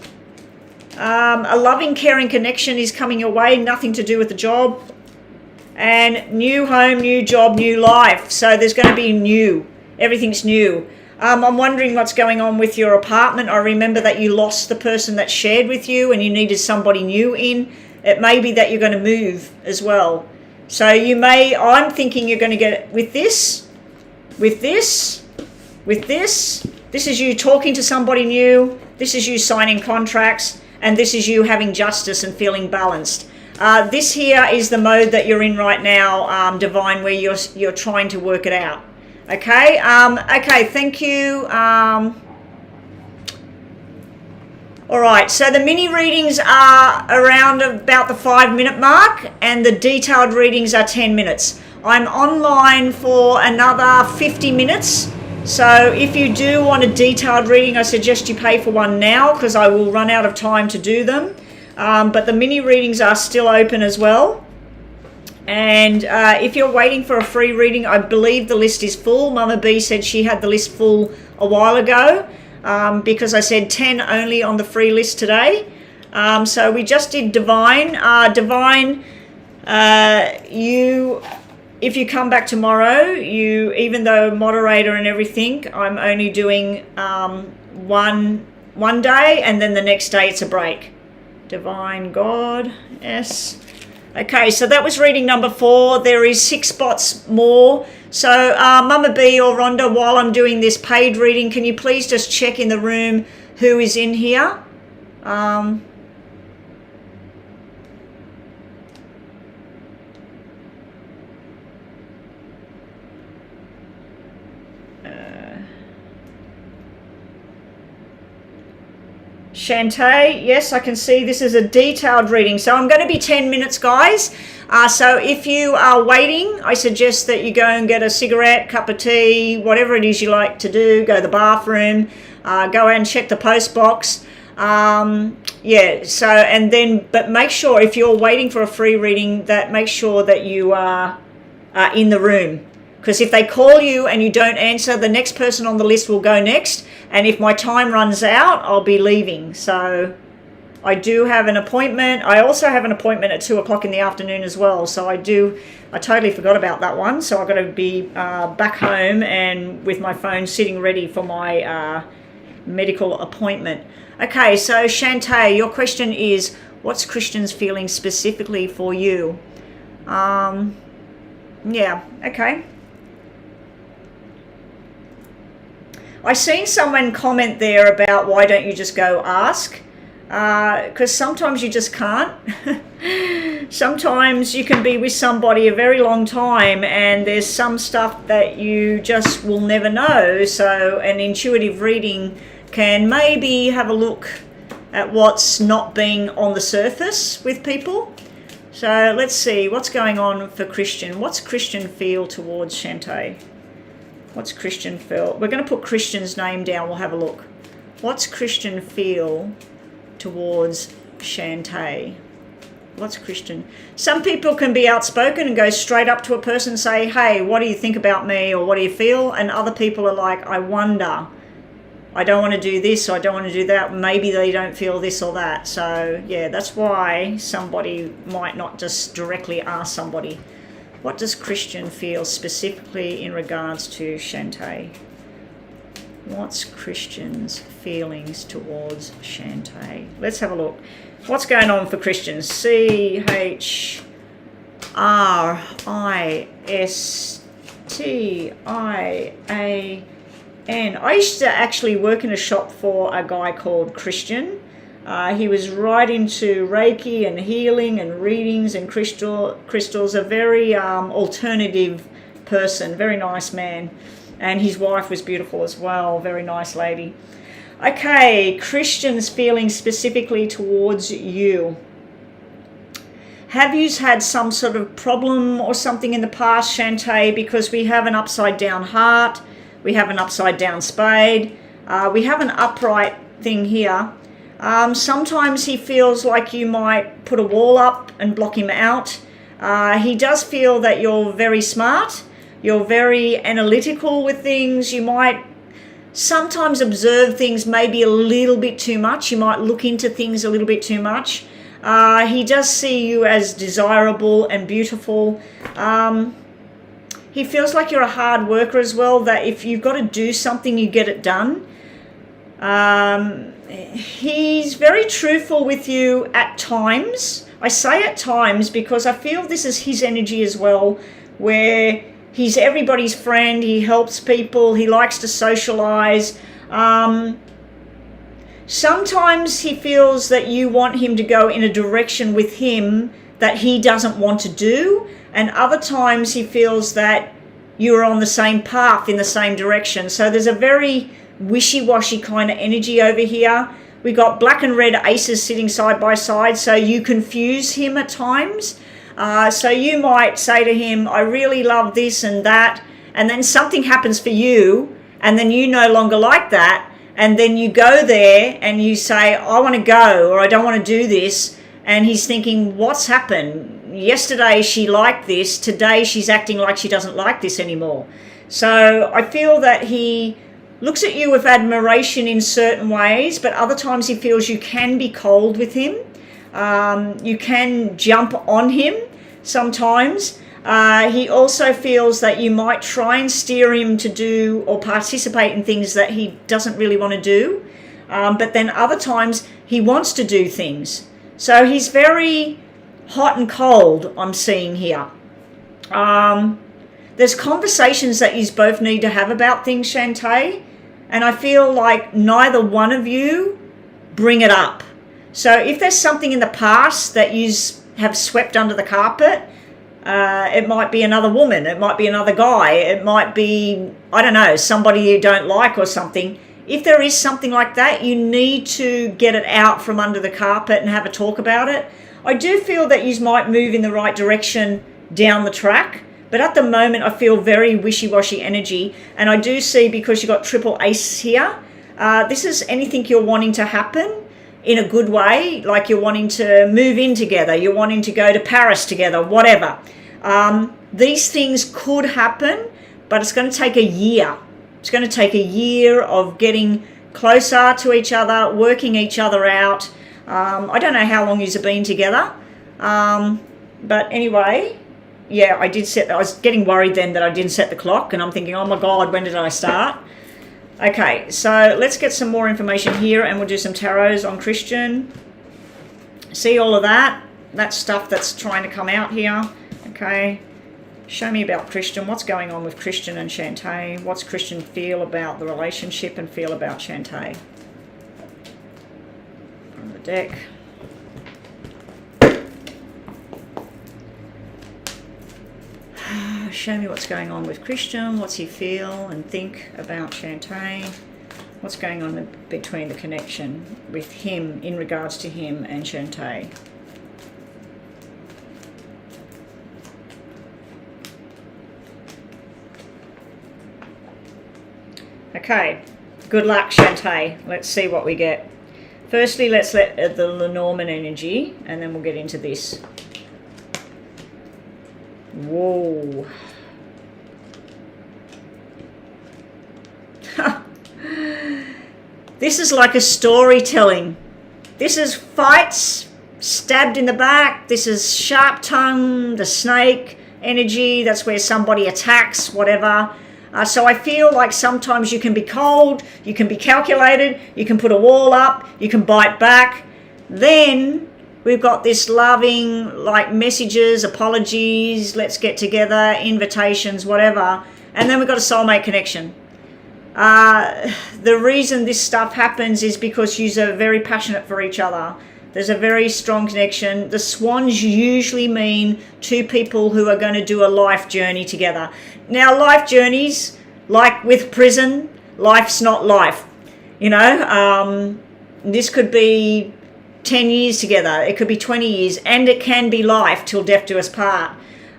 A loving, caring connection is coming your way, nothing to do with the job. And new home, new job, new life. So there's going to be new. Everything's new. I'm wondering what's going on with your apartment. I remember that you lost the person that shared with you and you needed somebody new in. It may be that you're going to move as well. So you may, I'm thinking you're going to get with this, with this, with this. This is you talking to somebody new. This is you signing contracts. And this is you having justice and feeling balanced. This here is the mode that you're in right now, Divine, where you're trying to work it out. Okay. Okay. Thank you. All right. So the mini readings are around about the 5-minute mark, and the detailed readings are 10 minutes. I'm online for another 50 minutes. So if you do want a detailed reading, I suggest you pay for one now because I will run out of time to do them. But the mini readings are still open as well. And if you're waiting for a free reading, I believe the list is full. Mama B said she had the list full a while ago because I said 10 only on the free list today. So we just did Divine. Divine, if you come back tomorrow, even though moderator and everything, I'm only doing one day, and then the next day it's a break. Divine God, yes. Okay, so that was reading number 4. There is 6 spots more. So Mama B or Rhonda, while I'm doing this paid reading, can you please just check in the room who is in here? Shantae, yes, I can see this is a detailed reading. So I'm going to be 10 minutes, guys. So if you are waiting, I suggest that you go and get a cigarette, cup of tea, whatever it is you like to do. Go to the bathroom, go and check the post box. Yeah, so and then, but make sure if you're waiting for a free reading, that make sure that you are in the room. Because if they call you and you don't answer, the next person on the list will go next. And if my time runs out, I'll be leaving. So I do have an appointment. I also have an appointment at 2 o'clock in the afternoon as well. So I totally forgot about that one. So I've got to be back home and with my phone sitting ready for my medical appointment. Okay, so Shantae, your question is, what's Christian's feeling specifically for you? Yeah, okay. I seen someone comment there about why don't you just go ask? Because sometimes you just can't. Sometimes you can be with somebody a very long time and there's some stuff that you just will never know. So an intuitive reading can maybe have a look at what's not being on the surface with people. So let's see what's going on for Christian. What's Christian feel towards Shantae? What's Christian feel? We're going to put Christian's name down. We'll have a look. What's Christian feel towards Shantae? What's Christian? Some people can be outspoken and go straight up to a person and say, hey, what do you think about me? Or what do you feel? And other people are like, I wonder. I don't want to do this. Or I don't want to do that. Maybe they don't feel this or that. So, yeah, that's why somebody might not just directly ask somebody. What does Christian feel specifically in regards to Shantae? What's Christian's feelings towards Shantae? Let's have a look. What's going on for Christian? Christian. I used to actually work in a shop for a guy called Christian. He was right into Reiki and healing and readings and crystals. A very alternative person, very nice man. And his wife was beautiful as well, very nice lady. Okay, Christian's feeling specifically towards you. Have you had some sort of problem or something in the past, Shantae? Because we have an upside down heart, we have an upside down spade, we have an upright thing here. Sometimes he feels like you might put a wall up and block him out. He does feel that you're very smart. You're very analytical with things. You might sometimes observe things maybe a little bit too much. You might look into things a little bit too much. He does see you as desirable and beautiful. He feels like you're a hard worker as well, that if you've got to do something, you get it done. He's very truthful with you at times. I say at times because I feel this is his energy as well, where he's everybody's friend, he helps people, he likes to socialize. Sometimes he feels that you want him to go in a direction with him that he doesn't want to do, and other times he feels that you're on the same path in the same direction. So there's a very wishy-washy kind of energy over here. We got black and red aces sitting side by side, so you confuse him at times. So you might say to him, I really love this and that, and then something happens for you, and then you no longer like that, and then you go there and you say, I want to go, or I don't want to do this, and he's thinking, what's happened? Yesterday she liked this, today she's acting like she doesn't like this anymore. So I feel that he looks at you with admiration in certain ways, but other times he feels you can be cold with him. You can jump on him sometimes. He also feels that you might try and steer him to do or participate in things that he doesn't really want to do. But then other times he wants to do things. So he's very hot and cold, I'm seeing here. There's conversations that you both need to have about things, Shantae. And I feel like neither one of you bring it up. So if there's something in the past that you have swept under the carpet, it might be another woman, it might be another guy, it might be, I don't know, somebody you don't like or something. If there is something like that, you need to get it out from under the carpet and have a talk about it. I do feel that you might move in the right direction down the track, but at the moment I feel very wishy-washy energy, and I do see, because you've got triple ace here, this is anything you're wanting to happen in a good way, like you're wanting to move in together, you're wanting to go to Paris together, whatever. These things could happen, but it's going to take a year. It's going to take a year of getting closer to each other, working each other out. I don't know how long you've been together, but anyway, yeah, I was getting worried then that I didn't set the clock, and I'm thinking, oh my God, when did I start? Okay, so let's get some more information here, and we'll do some tarots on Christian. See all of that? That's stuff that's trying to come out here. Okay, show me about Christian. What's going on with Christian and Shantae? What's Christian feel about the relationship and feel about Shantae? From the deck. Show me what's going on with Christian. What's he feel and think about Shantae? What's going on between the connection with him in regards to him and Shantae? Okay, good luck, Shantae. Let's see what we get. Firstly, let's let the Lenormand energy, and then we'll get into this. Whoa. This is like a storytelling. This is fights, stabbed in the back. This is sharp tongue, the snake energy. That's where somebody attacks, whatever. So I feel like sometimes you can be cold, you can be calculated, you can put a wall up, you can bite back. Then we've got this loving, like, messages, apologies, let's get together, invitations, whatever. And then we've got a soulmate connection. The reason this stuff happens is because you're very passionate for each other. There's a very strong connection. The swans usually mean two people who are going to do a life journey together. Now, life journeys, like with prison, life's not life. You know, this could be 10 years together, it could be 20 years, and it can be life till death do us part.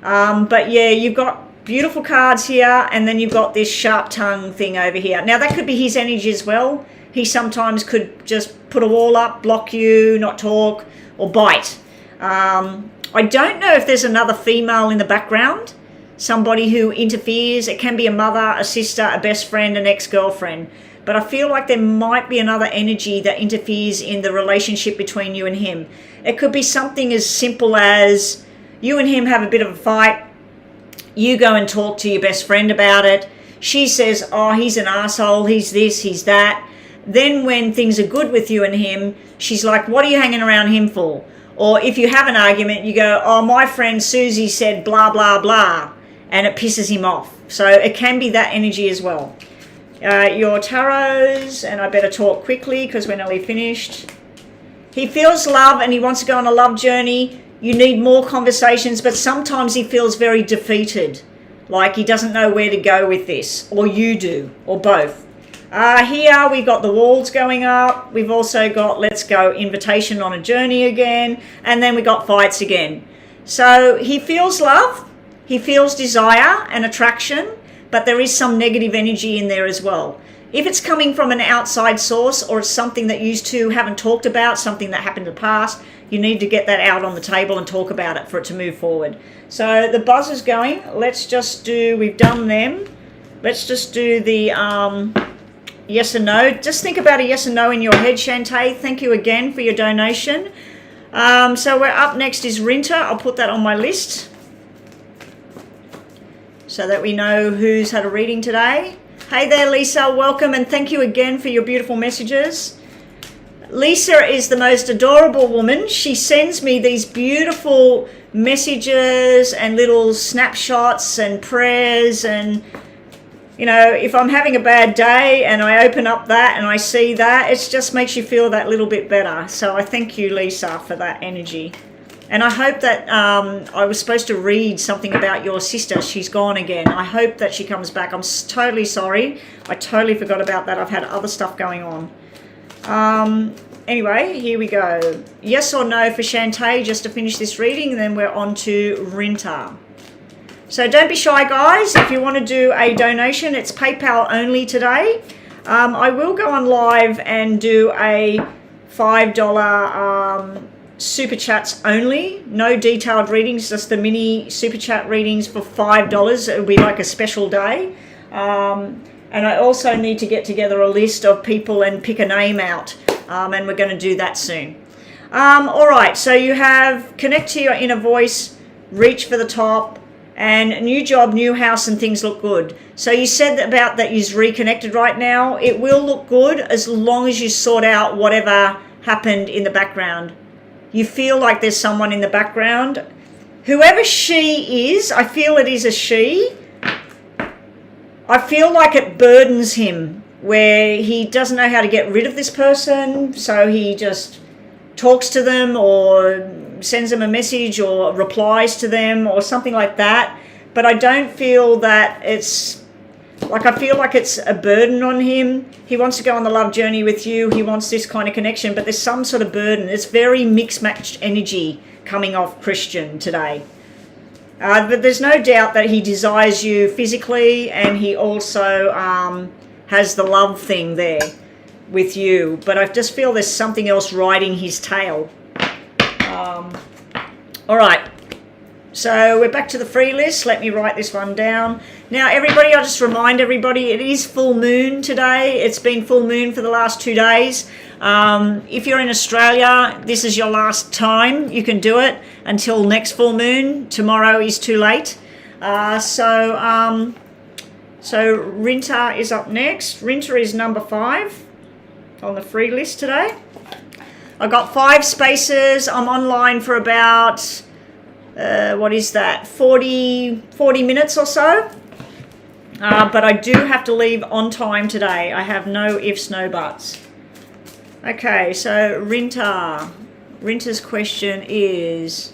But yeah, you've got beautiful cards here, and then you've got this sharp tongue thing over here. Now that could be his energy as well. He sometimes could just put a wall up, block you, not talk, or bite. I don't know if there's another female in the background, somebody who interferes. It can be a mother, a sister, a best friend, an ex-girlfriend. but I feel like there might be another energy that interferes in the relationship between you and him. It could be something as simple as you and him have a bit of a fight. You go and talk to your best friend about it. She says, oh, he's an asshole, he's this, he's that. Then when things are good with you and him, she's like, what are you hanging around him for? Or if you have an argument, you go, oh, my friend Susie said blah, blah, blah, and it pisses him off. So it can be that energy as well. Your tarots, and I better talk quickly because we're nearly finished. He feels love and he wants to go on a love journey. You need more conversations, but sometimes he feels very defeated, like he doesn't know where to go with this, or you do, or both. Here we've got the walls going up. We've also got let's go, invitation on a journey again, and then we got fights again. So he feels love, he feels desire and attraction, but there is some negative energy in there as well. If it's coming from an outside source or it's something that you two haven't talked about, something that happened in the past, you need to get that out on the table and talk about it for it to move forward. So the buzzer's going. Let's just do, we've done them. Let's just do the yes and no. Just think about a yes and no in your head, Shantae. Thank you again for your donation. So we're up next is Rinta. I'll put that on my list so that we know who's had a reading today. Hey there, Lisa. Welcome, and thank you again for your beautiful messages. Lisa is the most adorable woman. She sends me these beautiful messages and little snapshots and prayers, and you know, if I'm having a bad day and I open up that and I see that, it just makes you feel that little bit better. So I thank you, Lisa, for that energy. And I hope that I was supposed to read something about your sister. She's gone again. I hope that she comes back. I'm totally sorry. I totally forgot about that. I've had other stuff going on. Anyway, here we go. Yes or no for Shantae, just to finish this reading, and then we're on to Rinta. So don't be shy, guys. If you want to do a donation, it's PayPal only today. I will go on live and do a $5 super chats only. No detailed readings, just the mini super chat readings for $5. It will be like a special day. And I also need to get together a list of people and pick a name out. And we're going to do that soon. All right, so you have connect to your inner voice, reach for the top, and new job, new house, and things look good. So you said about that you're reconnected right now. It will look good as long as you sort out whatever happened in the background. You feel like there's someone in the background. Whoever she is, I feel it is a she. I feel like it burdens him, where he doesn't know how to get rid of this person, so he just talks to them or sends them a message or replies to them or something like that. But I don't feel that it's like, I feel like it's a burden on him. He wants to go on the love journey with you. He wants this kind of connection, but there's some sort of burden. It's very mixed matched energy coming off Christian today. But there's no doubt that he desires you physically, and he also has the love thing there with you. But I just feel there's something else riding his tail. All right. So we're back to the free list. Let me write this one down. Now, everybody, I'll just remind everybody, it is full moon today. It's been full moon for the last 2 days. If you're in Australia, this is your last time. You can do it until next full moon. Tomorrow is too late. So Rinta is up next. Rinta is number 5 on the free list today. I got 5 spaces. I'm online for about, what is that, 40 minutes or so. But I do have to leave on time today. I have no ifs, no buts. Okay, so Rinta. Rinta's question is,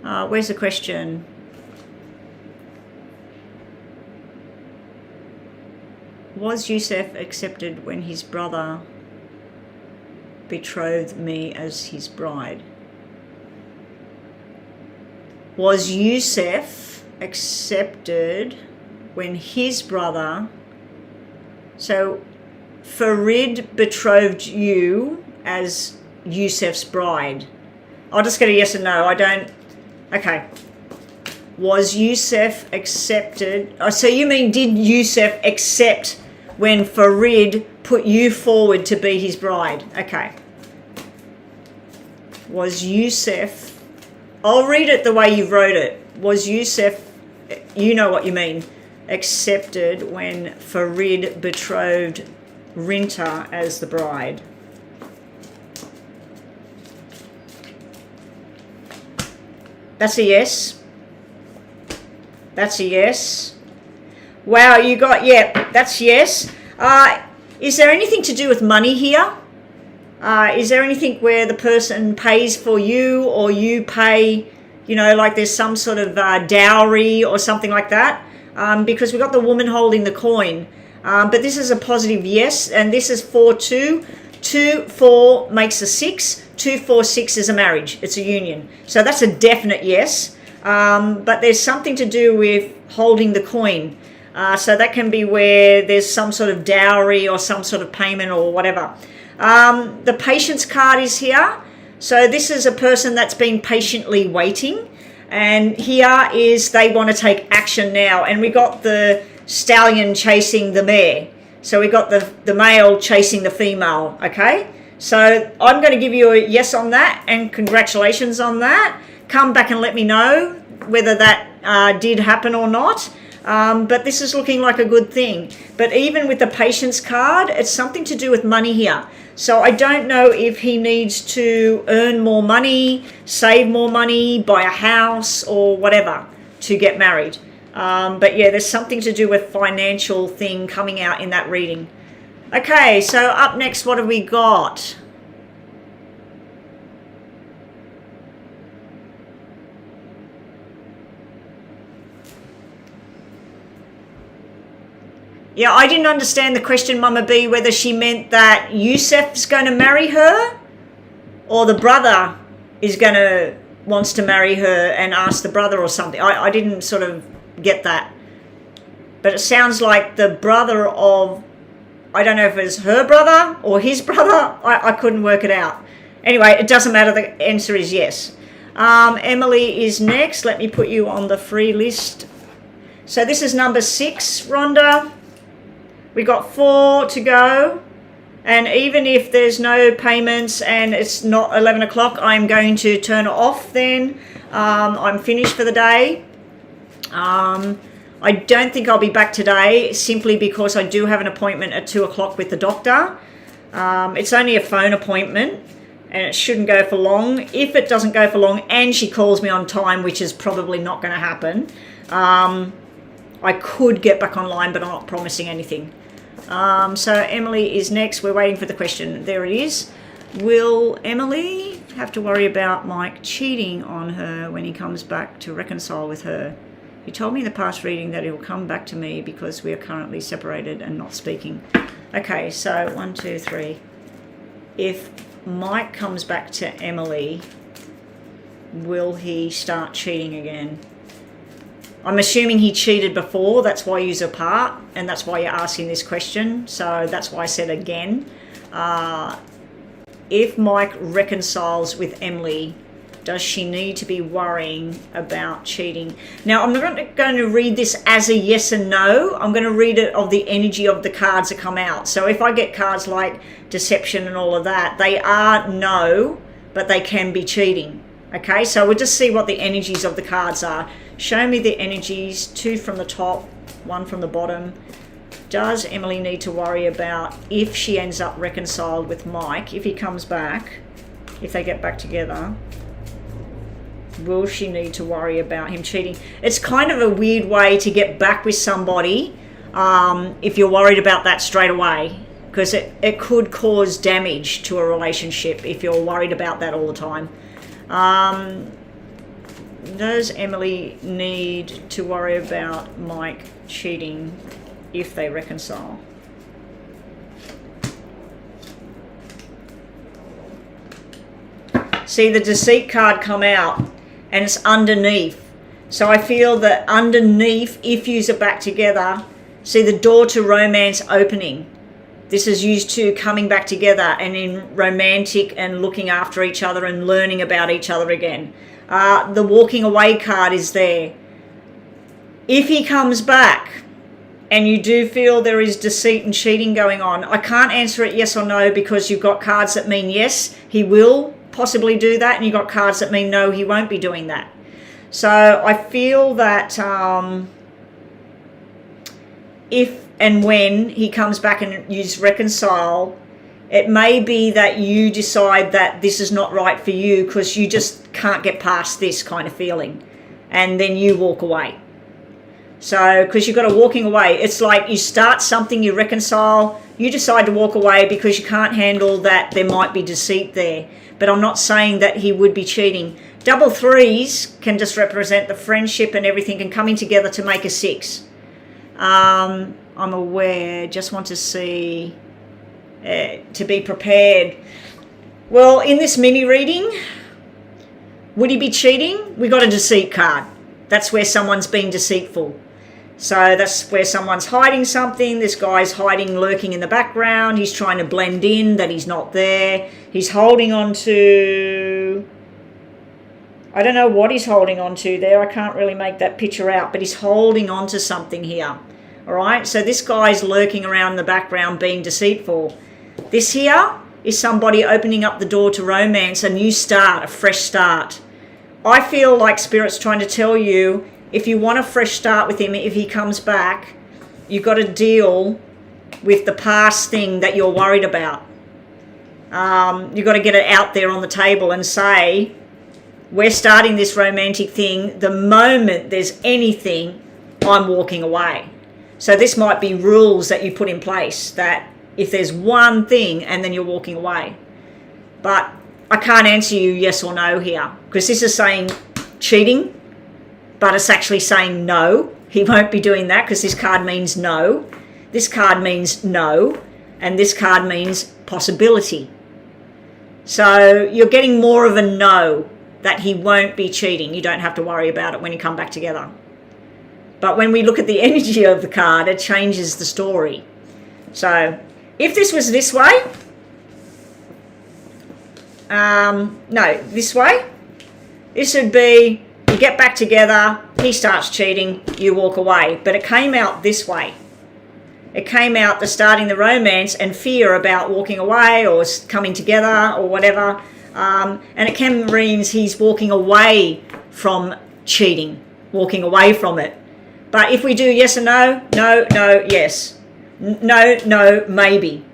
where's the question? Was Yusuf accepted when his brother betrothed me as his bride? Was Yusuf accepted when his brother, so Farid betrothed you as Yusuf's bride? I'll just get a yes or no. I don't, okay. Was Yusuf accepted? Oh, so you mean did Yusuf accept when Farid put you forward to be his bride. Okay. Was Yusuf, I'll read it the way you wrote it. Was Yusuf, you know what you mean, accepted when Farid betrothed Rinta as the bride? That's a yes. That's a yes. Wow, you got, yeah, that's yes. Is there anything to do with money here? Is there anything where the person pays for you or you pay, you know, like there's some sort of dowry or something like that? Because we got the woman holding the coin. But this is a positive yes, and this is 4-2. 2-4 makes a 6. 2-4-6 is a marriage. It's a union. So that's a definite yes. But there's something to do with holding the coin. So that can be where there's some sort of dowry or some sort of payment or whatever. The patience card is here. So this is a person that's been patiently waiting. And here is they want to take action now. And we got the stallion chasing the mare. So we got the male chasing the female, okay? So I'm going to give you a yes on that, and congratulations on that. Come back and let me know whether that did happen or not. But this is looking like a good thing. But even with the patience card, it's something to do with money here. So I don't know if he needs to earn more money, save more money, buy a house or whatever to get married. But yeah, there's something to do with financial thing coming out in that reading. Okay, so up next, what have we got? Yeah, I didn't understand the question, Mama B, whether she meant that Yusuf's going to marry her or the brother wants to marry her and ask the brother or something. I didn't sort of get that. But it sounds like the brother of, I don't know if it's her brother or his brother. I couldn't work it out. Anyway, it doesn't matter. The answer is yes. Emily is next. Let me put you on the free list. So this is number 6, Rhonda. We got 4 to go. And even if there's no payments and it's not 11 o'clock, I'm going to turn it off then. I'm finished for the day. I don't think I'll be back today simply because I do have an appointment at 2 o'clock with the doctor. It's only a phone appointment and it shouldn't go for long. If it doesn't go for long and she calls me on time, which is probably not going to happen, I could get back online, but I'm not promising anything. So Emily is next. We're waiting for the question. There it is. Will Emily have to worry about Mike cheating on her when he comes back to reconcile with her? He told me in the past reading that he will come back to me because we are currently separated and not speaking. Okay, so 1, 2, 3. If Mike comes back to Emily, will he start cheating again? I'm assuming he cheated before, that's why you're apart, and that's why you're asking this question. So that's why I said again. If Mike reconciles with Emily, does she need to be worrying about cheating? Now, I'm not going to read this as a yes and no. I'm going to read it of the energy of the cards that come out. So if I get cards like deception and all of that, they are no, but they can be cheating. Okay, so we'll just see what the energies of the cards are. Show me the energies, 2 from the top, 1 from the bottom. Does Emily need to worry about if she ends up reconciled with Mike, if he comes back, if they get back together? Will she need to worry about him cheating? It's kind of a weird way to get back with somebody if you're worried about that straight away, because it could cause damage to a relationship if you're worried about that all the time. Does Emily need to worry about Mike cheating if they reconcile? See the deceit card come out and it's underneath. So I feel that underneath, if yous are back together, see the door to romance opening. This is used to coming back together and in romantic and looking after each other and learning about each other again. The walking away card is there. If he comes back, and you do feel there is deceit and cheating going on. I can't answer it yes or no because you've got cards that mean yes, he will possibly do that, and you've got cards that mean no, he won't be doing that. So I feel that if and when he comes back and you reconcile, it may be that you decide that this is not right for you because you just can't get past this kind of feeling, and then you walk away. So because you've got a walking away, it's like you start something, you reconcile, you decide to walk away because you can't handle that there might be deceit there. But I'm not saying that he would be cheating. Double threes can just represent the friendship and everything and coming together to make a 6. I'm aware, just want to see, to be prepared. Well, in this mini reading, would he be cheating? We got a deceit card. That's where someone's being deceitful. So that's where someone's hiding something. This guy's hiding, lurking in the background. He's trying to blend in that he's not there. He's holding on to, I don't know what he's holding on to there. I can't really make that picture out, but he's holding on to something here. All right, so this guy's lurking around in the background being deceitful. This here is somebody opening up the door to romance, a new start, a fresh start. I feel like Spirit's trying to tell you, if you want a fresh start with him, if he comes back, you've got to deal with the past thing that you're worried about. You've got to get it out there on the table and say, we're starting this romantic thing. The moment there's anything, I'm walking away. So this might be rules that you put in place, that if there's one thing and then you're walking away. But I can't answer you yes or no here, because this is saying cheating, but it's actually saying no. He won't be doing that because this card means no. This card means no. And this card means possibility. So you're getting more of a no, that he won't be cheating. You don't have to worry about it when you come back together. But when we look at the energy of the card, it changes the story. So if this was this way, no, this way, this would be, you get back together, he starts cheating, you walk away. But it came out this way. It came out the starting the romance and fear about walking away or coming together or whatever. And it means he's walking away from cheating, walking away from it. But if we do yes or no, no, no, yes. No, no, maybe.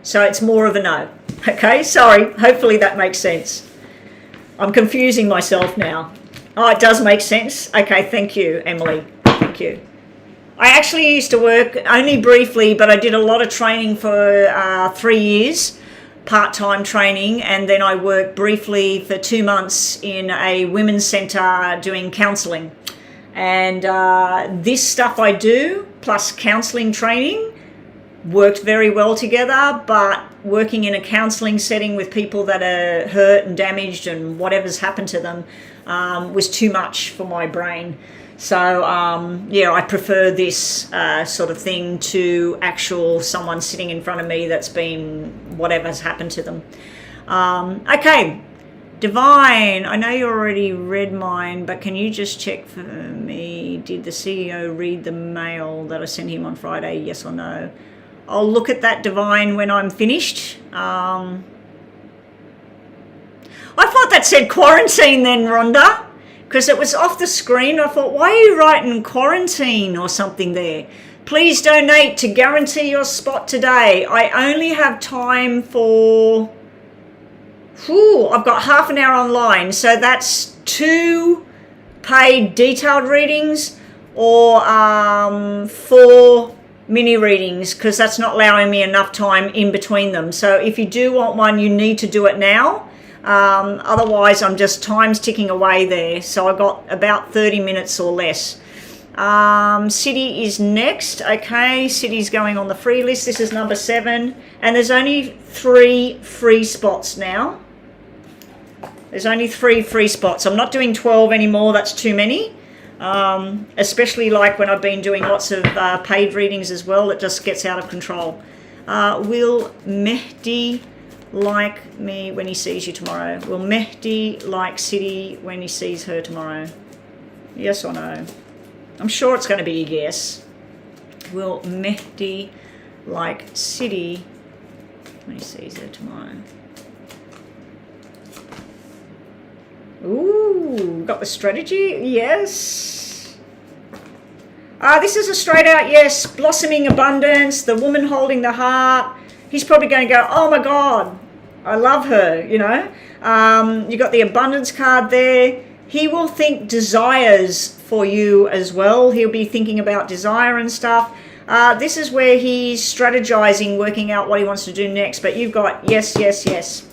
So it's more of a no. Okay, sorry. Hopefully that makes sense. I'm confusing myself now. Oh, it does make sense. Okay, thank you, Emily. Thank you. I actually used to work only briefly, but I did a lot of training for 3 years, part-time training, and then I worked briefly for 2 months in a women's centre doing counselling. And this stuff I do, plus counselling training, worked very well together, but working in a counselling setting with people that are hurt and damaged and whatever's happened to them was too much for my brain. So, yeah, I prefer this sort of thing to actual someone sitting in front of me that's been whatever's happened to them. Okay, Divine, I know you already read mine, but can you just check for me? Did the CEO read the mail that I sent him on Friday, yes or no? I'll look at that, Divine, when I'm finished. I thought that said quarantine then, Rhonda, because it was off the screen. I thought, why are you writing quarantine or something there? Please donate to guarantee your spot today. I only have time for, I've got half an hour online. So that's 2 paid detailed readings or 4 mini readings, because that's not allowing me enough time in between them. So if you do want one, you need to do it now. Otherwise, I'm just time's ticking away there. So I've got about 30 minutes or less. City is next. Okay, City's going on the free list. This is number 7. And there's only 3 free spots now. There's only 3 free spots. I'm not doing 12 anymore. That's too many. Especially like when I've been doing lots of paid readings as well. It just gets out of control. Will Mehdi like me when he sees you tomorrow? Will Mehdi like City when he sees her tomorrow? Yes or no? I'm sure it's going to be a yes. Will Mehdi like city? How many C's there tomorrow? Ooh, got the strategy. Yes. This is a straight out yes. Blossoming abundance. The woman holding the heart. He's probably going to go, oh my God, I love her, you know. You got the abundance card there. He will think desires for you as well. He'll be thinking about desire and stuff. This is where he's strategizing, working out what he wants to do next. But you've got yes, yes, yes.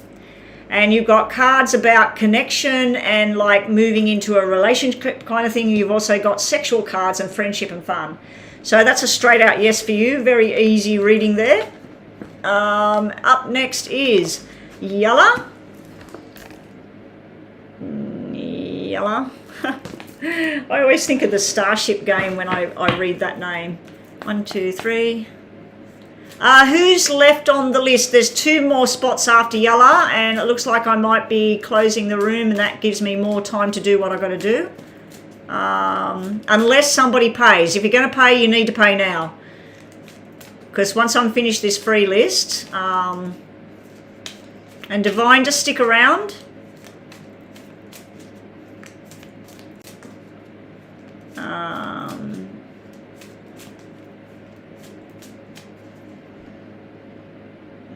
And you've got cards about connection and like moving into a relationship kind of thing. You've also got sexual cards and friendship and fun. So that's a straight out yes for you. Very easy reading there. Up next is Yalla. Yalla. I always think of the Starship game when I read that name. 1, 2, 3. Who's left on the list? There's 2 more spots after Yalla, and it looks like I might be closing the room, and that gives me more time to do what I've got to do. Unless somebody pays. If you're going to pay, you need to pay now. Because once I'm finished this free list, and Divine, just stick around.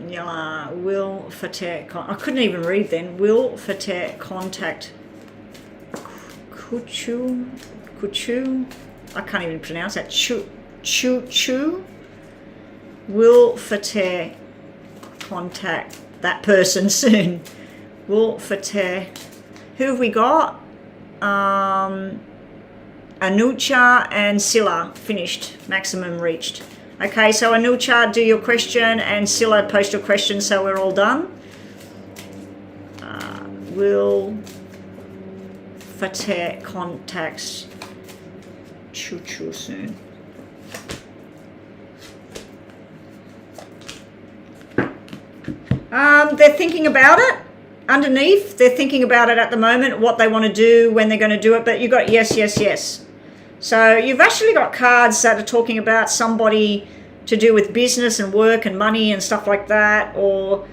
Yalla, will Fateh, I couldn't even read then. Will Fateh contact Kuchu, I can't even pronounce that. Chu. Will Fateh contact that person soon? Will Fateh, who have we got? Anucha and Silla finished, maximum reached. Okay, so Anucha, do your question, and Silla, post your question, so we're all done. Will Fateh contact Chu soon? They're thinking about it. Underneath, they're thinking about it at the moment, what they want to do, when they're going to do it, but you've got yes, yes, yes. So you've actually got cards that are talking about somebody to do with business and work and money and stuff like that, or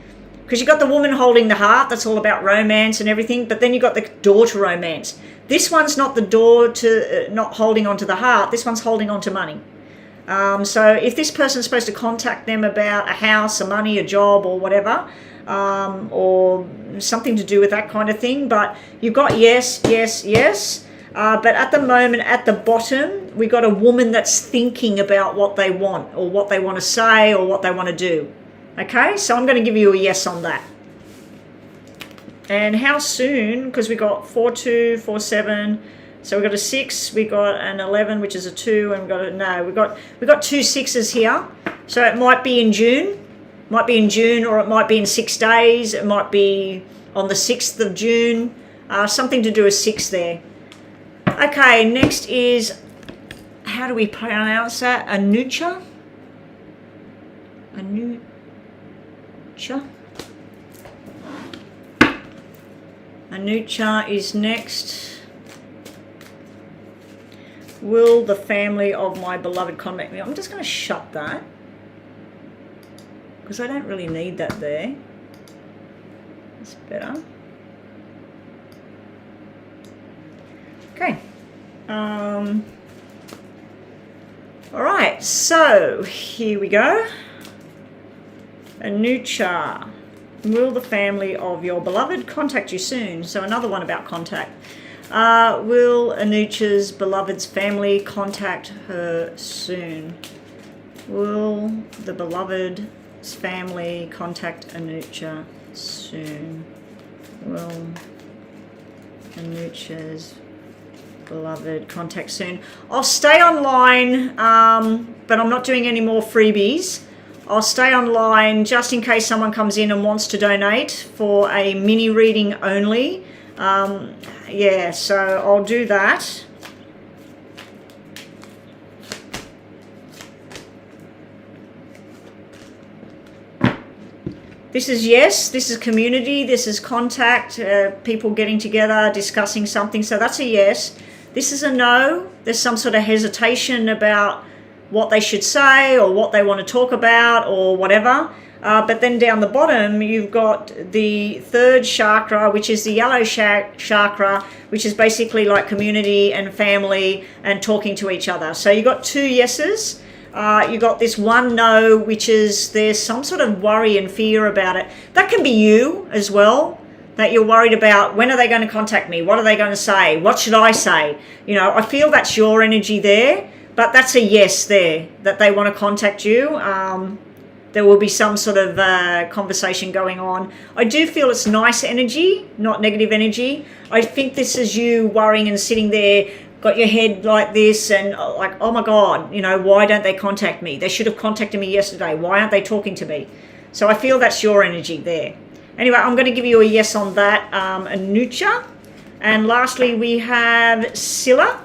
because you've got the woman holding the heart, that's all about romance and everything, but then you've got the door to romance. This one's not the door to not holding on to the heart, this one's holding on to money. So if this person's supposed to contact them about a house, a money, a job, or whatever, or something to do with that kind of thing, but you've got yes, yes, yes. But at the moment, at the bottom, we got a woman that's thinking about what they want, or what they want to say, or what they want to do. Okay, so I'm going to give you a yes on that. And how soon? Because we got 4, 2, 4, 7. So we got a 6, we got an 11, which is a 2, and we got 2 6s here. So it might be in June. Might be in June, or it might be in 6 days. It might be on the 6th of June. Something to do with 6 there. Okay, next is, how do we pronounce that? Anucha? Anucha is next. Will the family of my beloved contact me? I'm just going to shut that, because I don't really need that there. That's better. Okay. All right, so here we go. Anucha, will the family of your beloved contact you soon? So another one about contact. Will Anucha's beloved's family contact her soon? Will the beloved's family contact Anucha soon? Will Anucha's beloved contact soon? I'll stay online, but I'm not doing any more freebies. I'll stay online just in case someone comes in and wants to donate for a mini reading only. Yeah, so I'll do that. This is yes, this is community, this is contact, people getting together, discussing something, so that's a yes. This is a no. There's some sort of hesitation about what they should say or what they want to talk about or whatever. But then down the bottom, you've got the third chakra, which is the yellow chakra, which is basically like community and family and talking to each other. So you've got 2 yeses. You got this 1 no, which is there's some sort of worry and fear about it. That can be you as well, that you're worried about when are they going to contact me? What are they going to say? What should I say? You know, I feel that's your energy there, but that's a yes there, that they want to contact you. There will be some sort of conversation going on. I do feel it's nice energy, not negative energy. I think this is you worrying and sitting there, got your head like this and like, oh my God, you know, why don't they contact me? They should have contacted me yesterday. Why aren't they talking to me? So I feel that's your energy there. Anyway, I'm going to give you a yes on that, Anucha. And lastly, we have Scylla.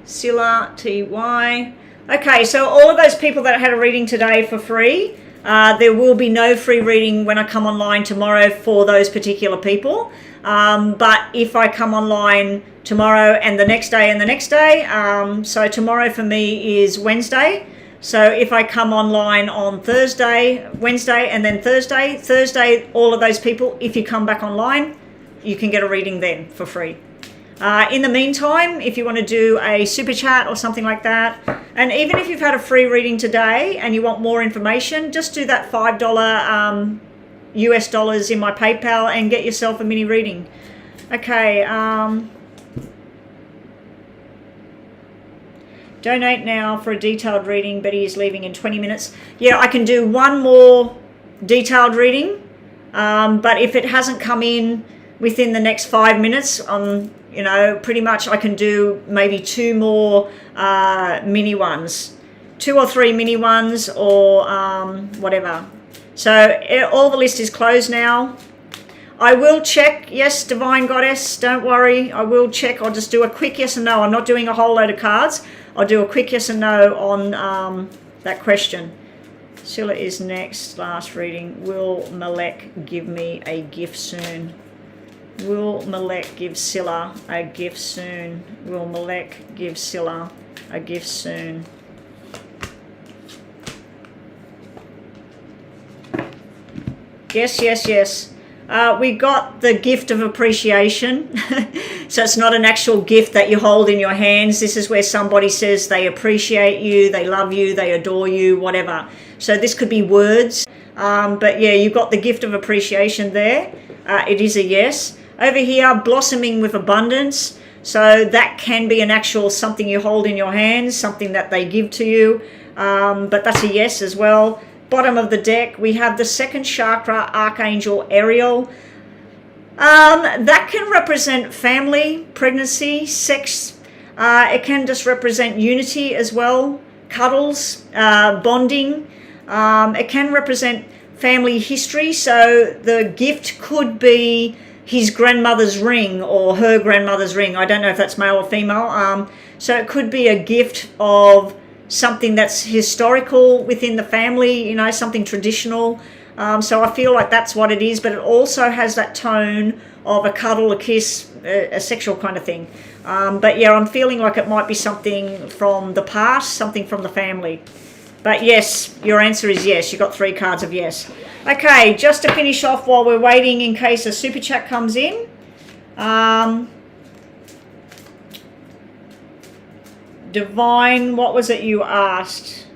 Scylla, T-Y. Okay, so all of those people that had a reading today for free, there will be no free reading when I come online tomorrow for those particular people. But if I come online tomorrow and the next day and the next day, so tomorrow for me is Wednesday. So if I come online on Thursday, Wednesday, and then Thursday, all of those people, if you come back online, you can get a reading then for free. In the meantime, if you want to do a super chat or something like that, and even if you've had a free reading today and you want more information, just do that $5 US dollars in my PayPal and get yourself a mini reading. Okay. Donate now for a detailed reading. Betty is leaving in 20 minutes. Yeah, I can do one more detailed reading, but if it hasn't come in within the next 5 minutes, you know, pretty much I can do maybe 2 more mini ones, 2 or 3 mini ones, or whatever. So all the list is closed now. I will check. Yes, Divine Goddess, don't worry. I will check. I'll just do a quick yes and no. I'm not doing a whole load of cards. I'll do a quick yes and no on that question. Scylla is next. Last reading. Will Malek give me a gift soon? Will Malek give Scylla a gift soon? Will Malek give Scylla a gift soon? Yes, yes, yes. We got the gift of appreciation. So it's not an actual gift that you hold in your hands. This is where somebody says they appreciate you, they love you, they adore you, whatever. So this could be words. But yeah, you got the gift of appreciation there. It is a yes. Over here, blossoming with abundance. So that can be an actual something you hold in your hands, something that they give to you. But that's a yes as well. Bottom of the deck, we have the second chakra, Archangel Ariel. That can represent family, pregnancy, sex. It can just represent unity as well, cuddles, bonding. It can represent family history. So the gift could be his grandmother's ring or her grandmother's ring. I don't know if that's male or female. So it could be a gift of something that's historical within the family, you know, something traditional. So I feel like that's what it is, but it also has that tone of a cuddle, a kiss, a sexual kind of thing. But yeah, I'm feeling like it might be something from the past, something from the family. But yes, your answer is yes. You got 3 cards of yes. Okay, just to finish off while we're waiting in case a super chat comes in. Divine, what was it you asked?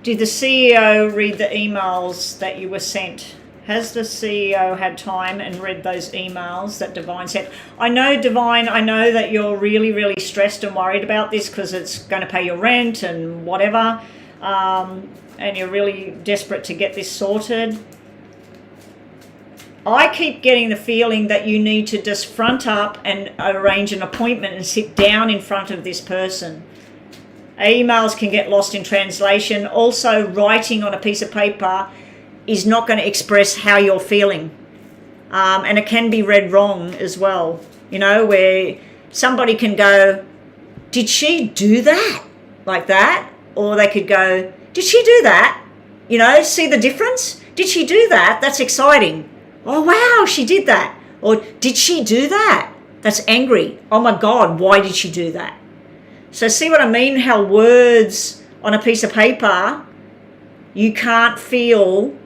Did the CEO read the emails that you were sent? Has the CEO had time and read those emails that Divine sent? I know, Divine, I know that you're really, really stressed and worried about this because it's going to pay your rent and whatever. And you're really desperate to get this sorted. I keep getting the feeling that you need to just front up and arrange an appointment and sit down in front of this person. Emails can get lost in translation. Also, writing on a piece of paper is not going to express how you're feeling. And it can be read wrong as well. You know, where somebody can go, did she do that? Like that? Or they could go, did she do that? You know, see the difference? Did she do that? That's exciting. Oh, wow, she did that. Or did she do that? that's angry. Oh my God, why did she do that? So see what I mean? How words on a piece of paper, you can't feel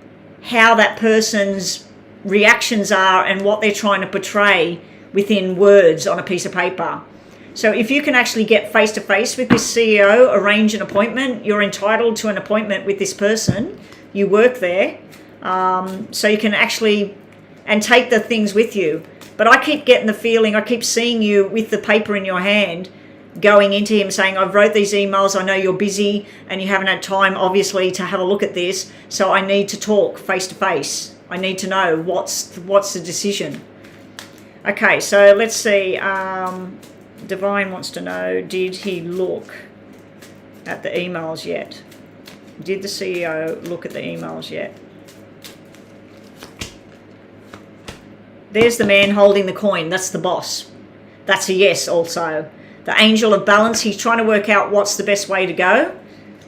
how that person's reactions are and what they're trying to portray within words on a piece of paper. So if you can actually get face to face with this CEO, arrange an appointment, you're entitled to an appointment with this person, you work there, so you can actually, and take the things with you. But I keep getting the feeling, I keep seeing you with the paper in your hand, going into him saying, I've wrote these emails, I know you're busy and you haven't had time obviously to have a look at this, so I need to talk face to face. I need to know what's the decision. Okay, so let's see. Divine wants to know, did he look at the emails yet? Did the CEO look at the emails yet? There's the man holding the coin. That's the boss. That's a yes also. The angel of balance, he's trying to work out what's the best way to go.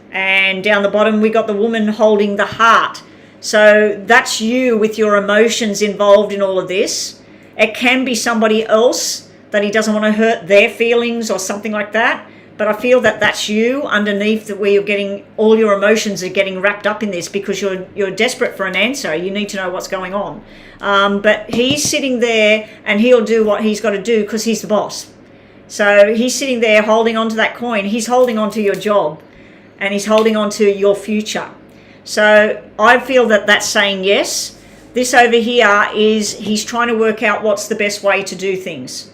And down the bottom, we got the woman holding the heart. So that's you with your emotions involved in all of this. It can be somebody else that he doesn't want to hurt their feelings or something like that. But I feel that that's you underneath, that where you're getting, all your emotions are getting wrapped up in this because you're desperate for an answer. You need to know what's going on. But he's sitting there and he'll do what he's got to do because he's the boss. So he's sitting there holding on to that coin. He's holding on to your job and he's holding on to your future. So I feel that that's saying yes. This over here is he's trying to work out what's the best way to do things.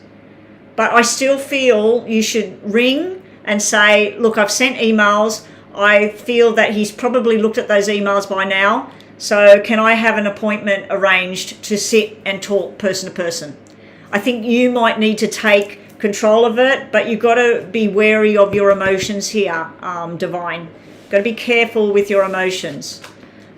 But I still feel you should ring and say, look, I've sent emails. I feel that he's probably looked at those emails by now. So can I have an appointment arranged to sit and talk person to person? I think you might need to take control of it, but you've got to be wary of your emotions here, Divine. Got to be careful with your emotions.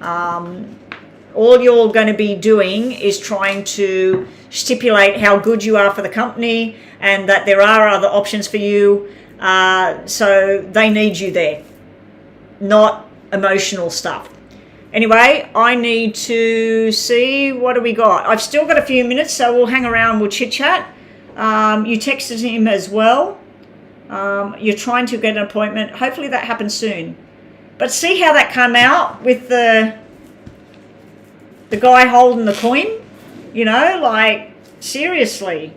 All you're going to be doing is trying to stipulate how good you are for the company and that there are other options for you. So they need you there, not emotional stuff. Anyway, I need to see, what do we got? I've still got a few minutes, so we'll hang around, we'll chit chat. You texted him as well. You're trying to get an appointment. Hopefully that happens soon. But see how that came out with the guy holding the coin? You know, like, seriously.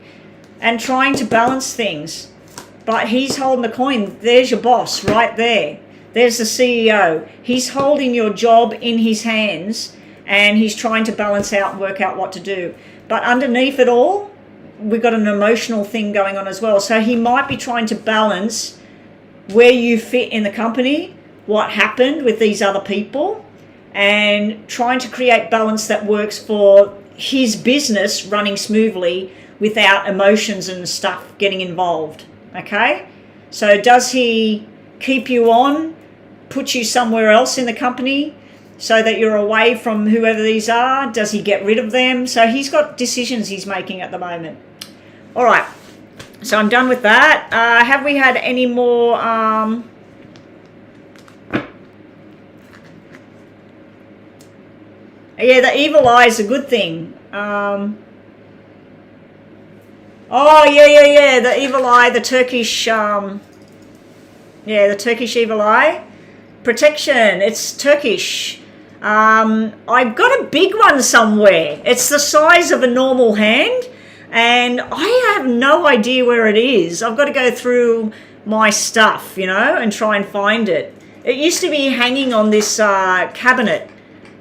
And trying to balance things. But he's holding the coin. There's your boss right there. There's the CEO. He's holding your job in his hands and he's trying to balance out and work out what to do. But underneath it all, we've got an emotional thing going on as well. So he might be trying to balance where you fit in the company, what happened with these other people, and trying to create balance that works for his business running smoothly without emotions and stuff getting involved. Okay? So does he keep you on, put you somewhere else in the company so that you're away from whoever these are? Does he get rid of them? So he's got decisions he's making at the moment. All right, so I'm done with that. Have we had any more? Yeah, the evil eye is a good thing. Oh, yeah. The evil eye, the Turkish, the Turkish evil eye. Protection, it's Turkish. I've got a big one somewhere. It's the size of a normal hand. And I have no idea where it is. I've got to go through my stuff, you know, and try and find it. It used to be hanging on this cabinet.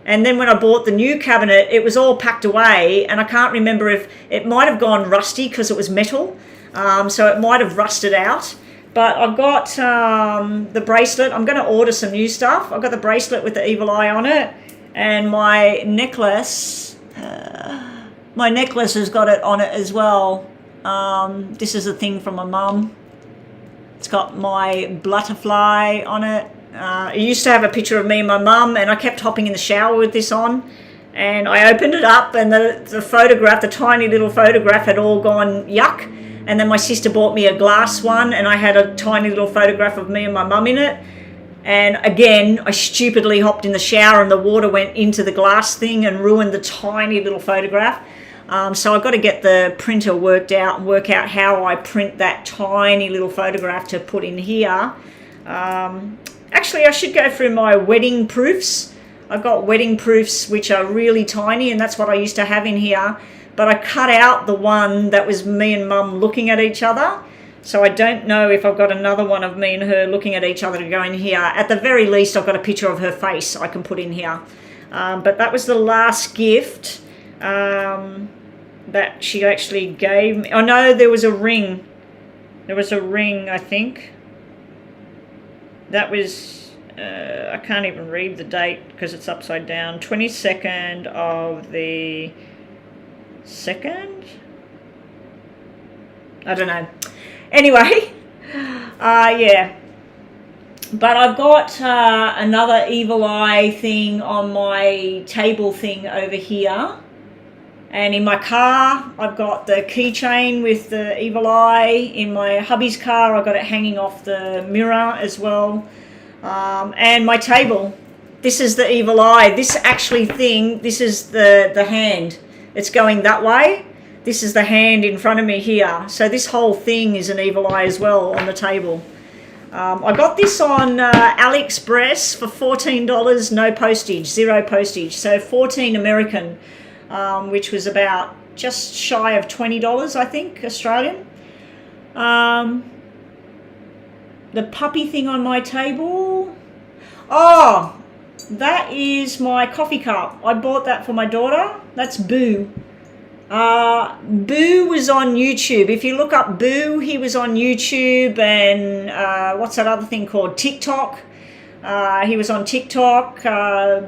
And then when I bought the new cabinet, it was all packed away. And I can't remember if it might have gone rusty because it was metal. So it might have rusted out. But I've got the bracelet. I'm going to order some new stuff. I've got the bracelet with the evil eye on it. And my necklace... my necklace has got it on it as well. This is a thing from my mum. It's got my butterfly on it. It used to have a picture of me and my mum, and I kept hopping in the shower with this on. And I opened it up, and the photograph, the tiny little photograph, had all gone yuck. And then my sister bought me a glass one, and I had a tiny little photograph of me and my mum in it. And again, I stupidly hopped in the shower, and the water went into the glass thing and ruined the tiny little photograph. So I've got to get the printer worked out and work out how I print that tiny little photograph to put in here. Actually, I should go through my wedding proofs. I've got wedding proofs which are really tiny, and that's what I used to have in here. But I cut out the one that was me and Mum looking at each other. So I don't know if I've got another one of me and her looking at each other to go in here. At the very least, I've got a picture of her face I can put in here. But that was the last gift that she actually gave me. Oh no, there was a ring. There was a ring, I think. That was, I can't even read the date because it's upside down. 22nd of the 2nd? I don't know. Anyway, yeah. But I've got another evil eye thing on my table thing over here. And in my car, I've got the keychain with the evil eye. In my hubby's car, I've got it hanging off the mirror as well. And my table. This is the evil eye. This actually thing, this is the hand. It's going that way. This is the hand in front of me here. So this whole thing is an evil eye as well on the table. I got this on AliExpress for $14, no postage, 0 postage. So 14 American. Which was about just shy of $20, I think, Australian. The puppy thing on my table. Oh, that is my coffee cup. I bought that for my daughter. That's Boo. Boo was on YouTube. If you look up Boo, he was on YouTube and what's that other thing called? TikTok. He was on TikTok.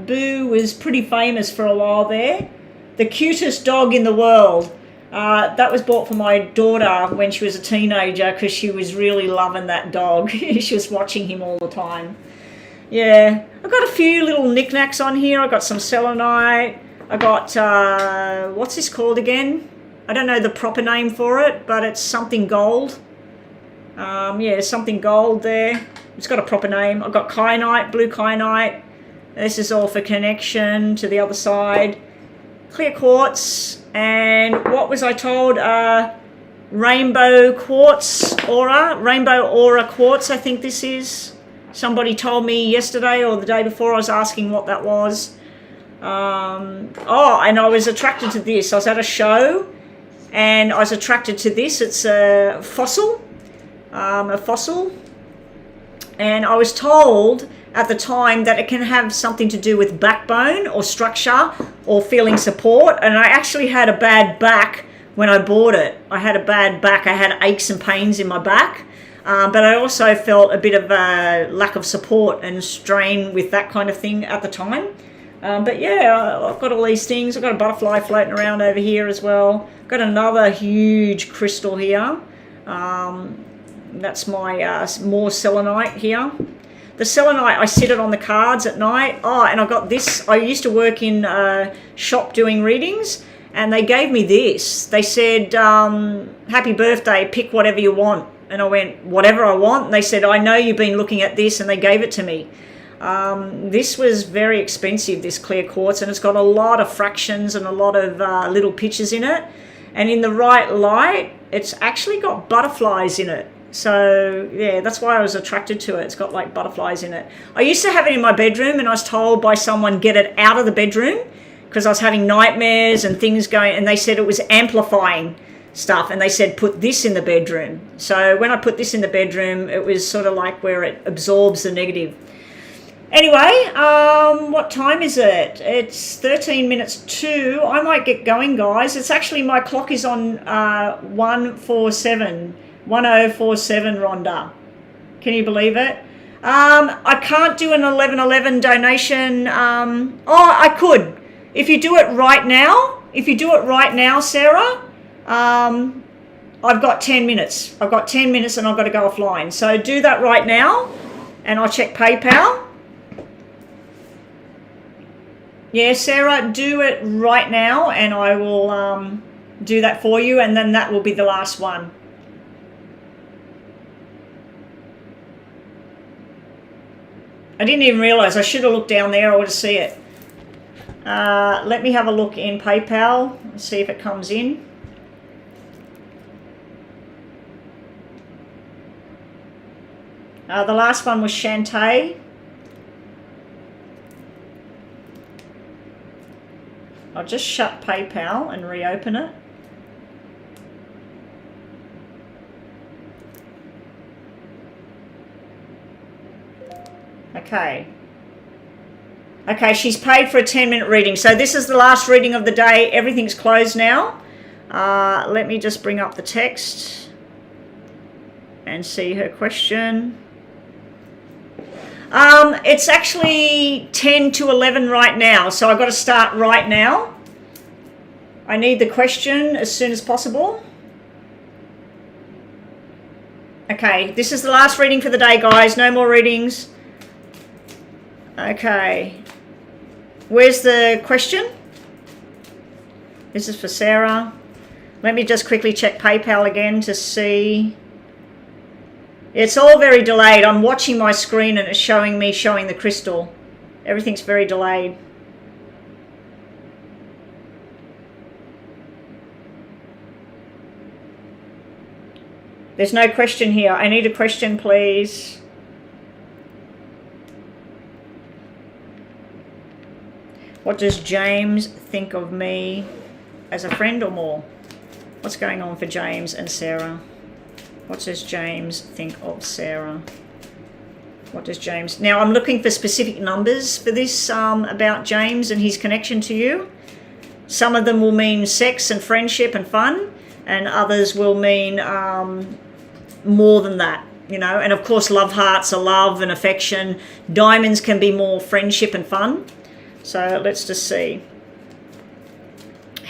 Boo was pretty famous for a while there. The cutest dog in the world. That was bought for my daughter when she was a teenager because she was really loving that dog. She was watching him all the time. Yeah, I've got a few little knickknacks on here. I've got some selenite. I got, what's this called again? I don't know the proper name for it, but it's something gold. Yeah, something gold there. It's got a proper name. I've got kyanite, blue kyanite. This is all for connection to the other side. Clear quartz, and what was I told? Rainbow quartz aura, rainbow aura quartz, I think this is. Somebody told me yesterday or the day before. I was asking what that was. Oh, and I was attracted to this. I was at a show, and I was attracted to this. It's a fossil, and I was told at the time that it can have something to do with backbone or structure or feeling support. And I actually had a bad back when I bought it. I had a bad back. I had aches and pains in my back. But I also felt a bit of a lack of support and strain with that kind of thing at the time. But yeah, I've got all these things. I've got a butterfly floating around over here as well. I've got another huge crystal here. That's my more selenite here. The selenite, I sit it on the cards at night. Oh, and I got this. I used to work in a shop doing readings, and they gave me this. They said, happy birthday, pick whatever you want. And I went, whatever I want? And they said, I know you've been looking at this, and they gave it to me. This was very expensive, this clear quartz, and it's got a lot of fractions and a lot of little pictures in it. And in the right light, it's actually got butterflies in it. So yeah, that's why I was attracted to it. It's got like butterflies in it. I used to have it in my bedroom, and I was told by someone, get it out of the bedroom, because I was having nightmares and things going, and they said it was amplifying stuff, and they said put this in the bedroom. So when I put this in the bedroom, it was sort of like where it absorbs the negative. Anyway, what time is it? It's 13 minutes to. I might get going, guys. It's actually, my clock is on 1047, Rhonda. Can you believe it? I can't do an 1111 donation. Oh, I could. If you do it right now, Sarah, I've got 10 minutes. I've got 10 minutes and I've got to go offline. So do that right now, and I'll check PayPal. Yeah, Sarah, do it right now, and I will do that for you, and then that will be the last one. I didn't even realise. I should have looked down there. I would have seen it. Let me have a look in PayPal and see if it comes in. The last one was Shantae. I'll just shut PayPal and reopen it. Okay. Okay, she's paid for a 10-minute reading. So this is the last reading of the day. Everything's closed now. Let me just bring up the text and see her question. It's actually 10 to 11 right now, so I've got to start right now. I need the question as soon as possible. Okay, this is the last reading for the day, guys. No more readings. Okay. Where's the question? This is for Sarah. Let me just quickly check PayPal again to see. It's all very delayed. I'm watching my screen and it's showing the crystal. Everything's very delayed. There's no question here. I need a question, please. What does James think of me as a friend or more? What's going on for James and Sarah? What does James think of Sarah? What does James... Now, I'm looking for specific numbers for this about James and his connection to you. Some of them will mean sex and friendship and fun, and others will mean more than that, you know. And, of course, love hearts are love and affection. Diamonds can be more friendship and fun. So let's just see.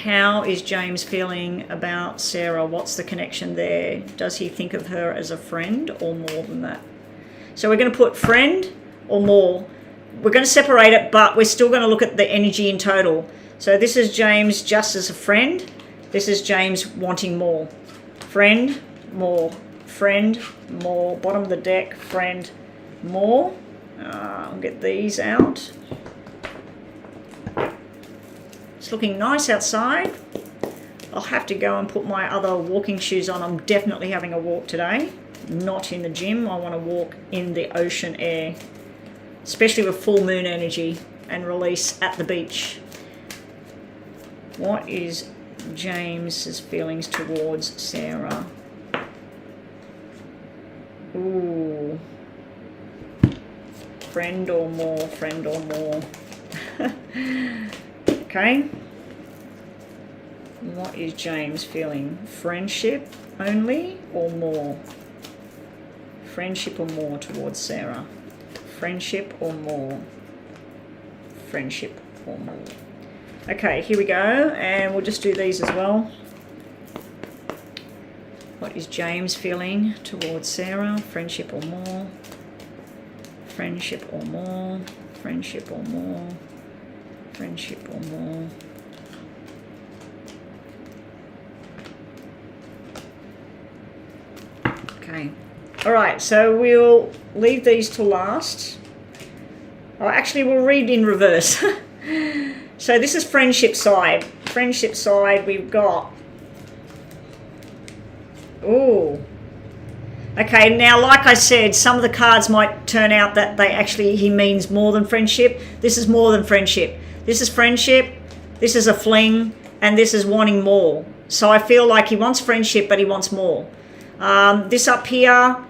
How is James feeling about Sarah? What's the connection there? Does he think of her as a friend or more than that? So we're going to put friend or more. We're going to separate it, but we're still going to look at the energy in total. So this is James just as a friend. This is James wanting more. Friend, more. Friend, more. Bottom of the deck, friend, more. I'll get these out. It's looking nice outside. I'll have to go and put my other walking shoes on. I'm definitely having a walk today. Not in the gym. I want to walk in the ocean air. Especially with full moon energy and release at the beach. What is James's feelings towards Sarah? Ooh. Friend or more, friend or more. Okay. What is James feeling? Friendship only or more? Friendship or more towards Sarah? Friendship or more? Friendship or more? Okay, here we go. And we'll just do these as well. What is James feeling towards Sarah? Friendship or more? Friendship or more? Friendship or more? Friendship or more? Okay. All right, so we'll leave these to last. Oh, actually, we'll read in reverse. So this is friendship side. Friendship side, we've got... Ooh. Okay, now, like I said, some of the cards might turn out that he means more than friendship. This is more than friendship. This is friendship, this is a fling, and this is wanting more. So I feel like he wants friendship, but he wants more. This up here,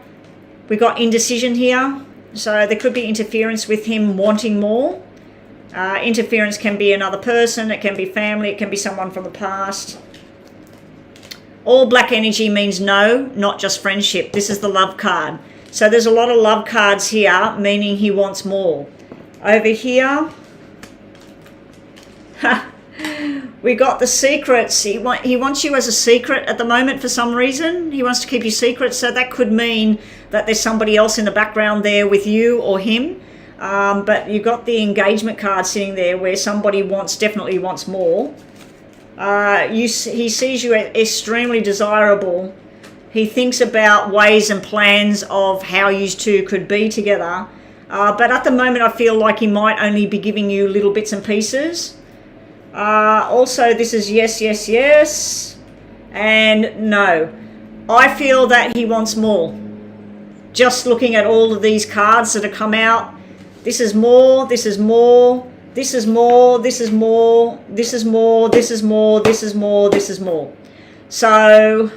we got indecision here. So there could be interference with him wanting more. Interference can be another person, it can be family, it can be someone from the past. All black energy means no, not just friendship. This is the love card. So there's a lot of love cards here, meaning he wants more. Over here, we got the secrets. He wants you as a secret at the moment for some reason. He wants to keep you secret. So that could mean that there's somebody else in the background there with you or him. But you've got the engagement card sitting there where somebody definitely wants more. He sees you as extremely desirable. He thinks about ways and plans of how you two could be together. But at the moment, I feel like he might only be giving you little bits and pieces. Also, this is yes, yes, yes, and no. I feel that he wants more. Just looking at all of these cards that have come out, this is more, this is more, this is more, this is more, this is more, this is more, this is more, this is more. So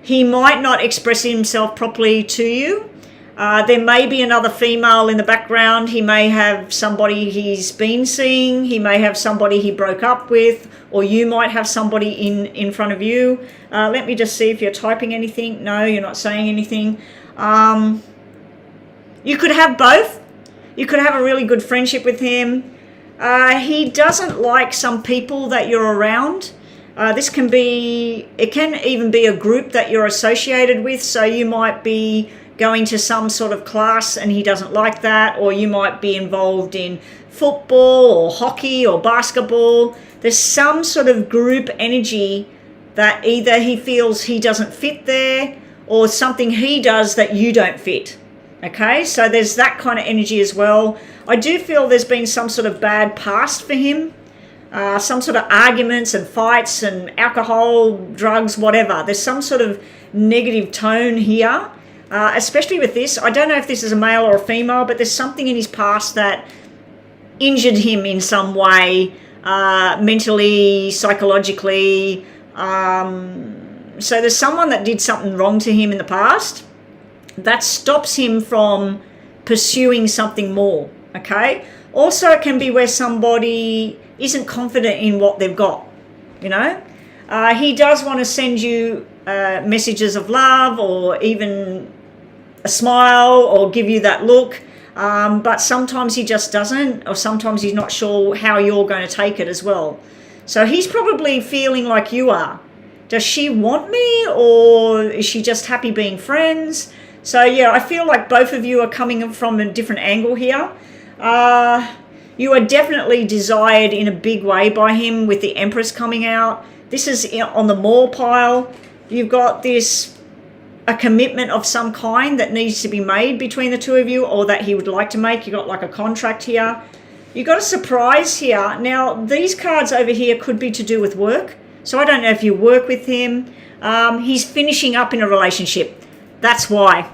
he might not express himself properly to you. There may be another female in the background. He may have somebody he's been seeing. He may have somebody he broke up with, or you might have somebody in front of you. Let me just see if you're typing anything. No, you're not saying anything. You could have both. You could have a really good friendship with him. He doesn't like some people that you're around. This can be, it can even be a group that you're associated with. So you might be going to some sort of class and he doesn't like that, or you might be involved in football or hockey or basketball. There's some sort of group energy that either he feels he doesn't fit there, or something he does that you don't fit. Okay, so there's that kind of energy as well. I do feel there's been some sort of bad past for him. Some sort of arguments and fights and alcohol, drugs, whatever. There's some sort of negative tone here. Especially with this, I don't know if this is a male or a female, but there's something in his past that injured him in some way, mentally, psychologically. So there's someone that did something wrong to him in the past that stops him from pursuing something more, okay? Also, it can be where somebody isn't confident in what they've got, you know? He does want to send you messages of love, or even a smile, or give you that look, but sometimes he just doesn't, or sometimes he's not sure how you're going to take it as well. So he's probably feeling like you are. Does she want me, or is she just happy being friends? So yeah, I feel like both of you are coming from a different angle here. You are definitely desired in a big way by him with the Empress coming out. This is on the more pile. You've got a commitment of some kind that needs to be made between the two of you, or that he would like to make. You've got like a contract here. You've got a surprise here. Now, these cards over here could be to do with work. So I don't know if you work with him. He's finishing up in a relationship. That's why.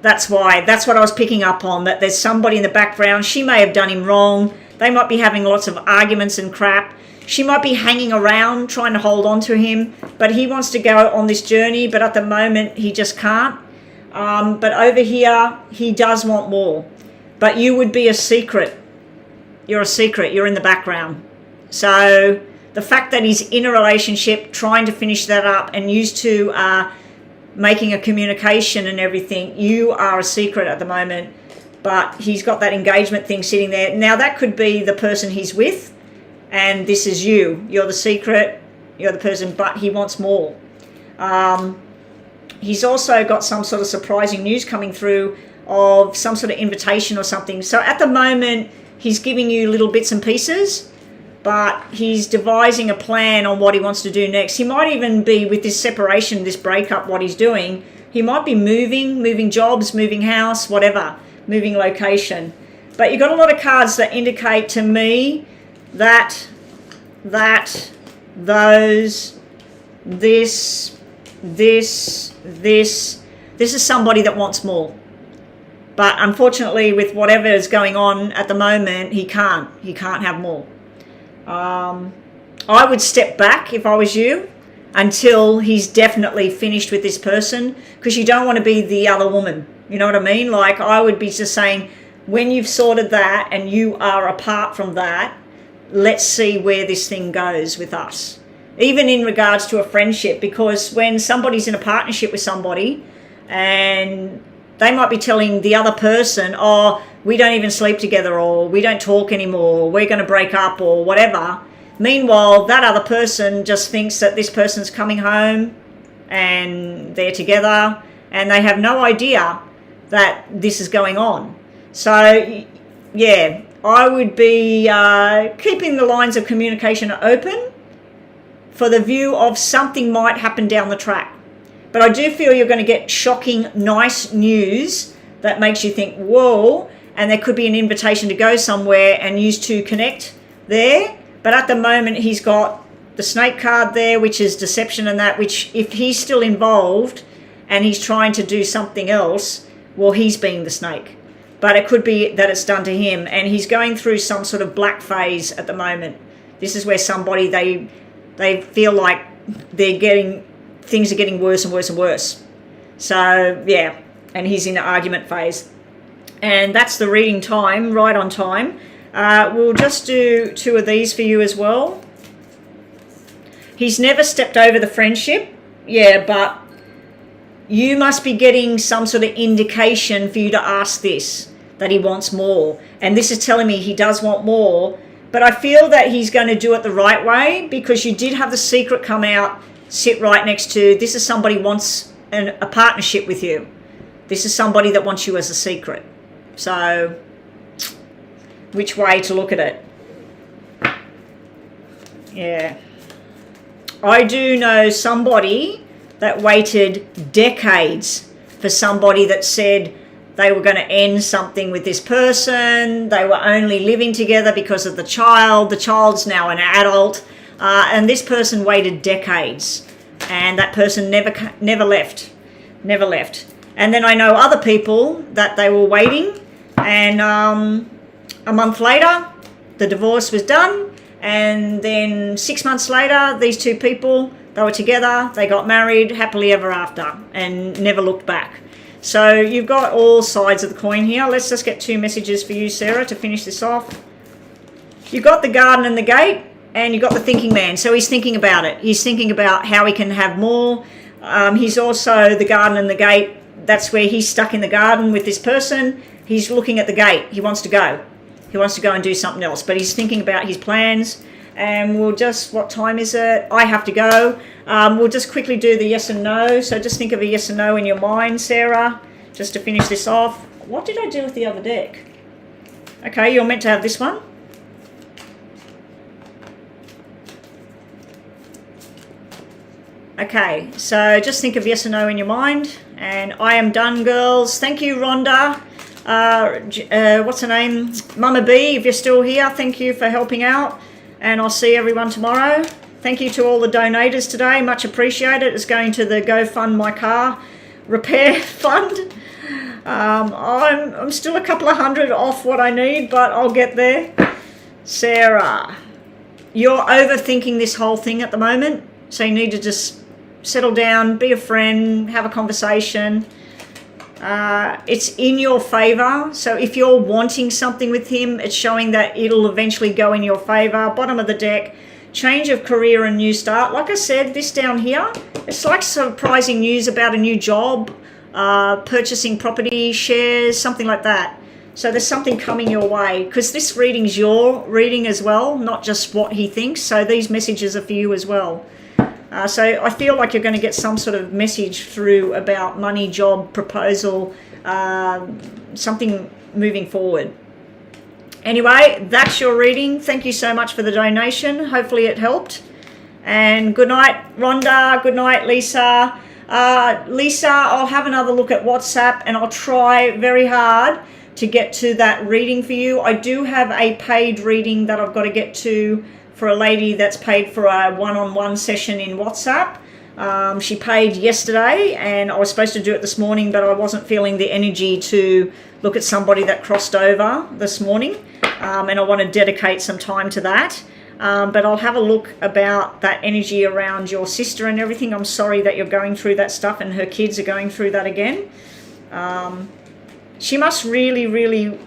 That's what I was picking up on, that there's somebody in the background. She may have done him wrong. They might be having lots of arguments and crap. She might be hanging around trying to hold on to him, but he wants to go on this journey, but at the moment he just can't. But over here, he does want more. But you would be a secret. You're a secret. You're in the background. So the fact that he's in a relationship, trying to finish that up, and used to making a communication and everything, you are a secret at the moment. But he's got that engagement thing sitting there. Now, that could be the person he's with, and this is you. You're the secret. You're the person, but he wants more. He's also got some sort of surprising news coming through of some sort of invitation or something. So at the moment, he's giving you little bits and pieces, but he's devising a plan on what he wants to do next. He might even be, with this separation, this breakup, what he's doing, he might be moving jobs, moving house, whatever, moving location. But you've got a lot of cards that indicate to me that, those, this is somebody that wants more. But unfortunately, with whatever is going on at the moment, he can't have more. I would step back if I was you until he's definitely finished with this person, because you don't want to be the other woman. You know what I mean? Like, I would be just saying, when you've sorted that and you are apart from that, let's see where this thing goes with us. Even in regards to a friendship, because when somebody's in a partnership with somebody and they might be telling the other person, oh, we don't even sleep together, or we don't talk anymore, or we're going to break up, or whatever. Meanwhile, that other person just thinks that this person's coming home and they're together, and they have no idea that this is going on. So, yeah, I would be keeping the lines of communication open for the view of something might happen down the track. But I do feel you're going to get shocking, nice news that makes you think, whoa, and there could be an invitation to go somewhere and use to connect there. But at the moment, he's got the snake card there, which is deception and that, which if he's still involved and he's trying to do something else, well, he's being the snake. But it could be that it's done to him, and he's going through some sort of black phase at the moment. This is where somebody, they feel like things are getting worse and worse and worse. So, yeah, and he's in the argument phase. And that's the reading time, right on time. We'll just do 2 of these for you as well. He's never stepped over the friendship. Yeah, but you must be getting some sort of indication for you to ask this, that he wants more. And this is telling me he does want more, but I feel that he's going to do it the right way, because you did have the secret come out, sit right next to, this is somebody wants a partnership with you. This is somebody that wants you as a secret. So, which way to look at it? Yeah. I do know somebody that waited decades for somebody that said they were going to end something with this person. They were only living together because of the child. The child's now an adult. And this person waited decades. And that person never left. Never left. And then I know other people that they were waiting. And a month later, the divorce was done. And then 6 months later, these 2 people, they were together, they got married, happily ever after, and never looked back. So you've got all sides of the coin here. Let's just get 2 messages for you, Sarah, to finish this off. You've got the garden and the gate, and you've got the thinking man. So he's thinking about it. He's thinking about how he can have more. He's also the garden and the gate. That's where he's stuck in the garden with this person. He's looking at the gate. He wants to go. He wants to go and do something else, but he's thinking about his plans. And we'll just, what time is it? I have to go. We'll just quickly do the yes and no. So just think of a yes and no in your mind, Sarah, just to finish this off. What did I do with the other deck? Okay, you're meant to have this one. Okay, so just think of yes and no in your mind. And I am done, girls. Thank you, Rhonda. What's her name? Mama B, if you're still here, thank you for helping out. And I'll see everyone tomorrow. Thank you to all the donators today. Much appreciated. It's going to the Go Fund My Car repair fund. I'm still a couple of hundred off what I need, but I'll get there. Sarah, you're overthinking this whole thing at the moment. So you need to just settle down, be a friend, have a conversation. It's in your favor. So if you're wanting something with him, it's showing that it'll eventually go in your favor. Bottom of the deck, change of career and new start. Like I said, this down here, it's like surprising news about a new job, purchasing property, shares, something like that. So there's something coming your way, because this reading's your reading as well, not just what he thinks. So these messages are for you as well. So I feel like you're going to get some sort of message through about money, job, proposal, something moving forward. Anyway, that's your reading. Thank you so much for the donation. Hopefully it helped. And good night, Rhonda. Good night, Lisa. Lisa, I'll have another look at WhatsApp, and I'll try very hard to get to that reading for you. I do have a paid reading that I've got to get to for a lady that's paid for a one-on-one session in WhatsApp. She paid yesterday, and I was supposed to do it this morning, but I wasn't feeling the energy to look at somebody that crossed over this morning, and I want to dedicate some time to that. But I'll have a look about that energy around your sister and everything. I'm sorry that you're going through that stuff, and her kids are going through that again. She must really, really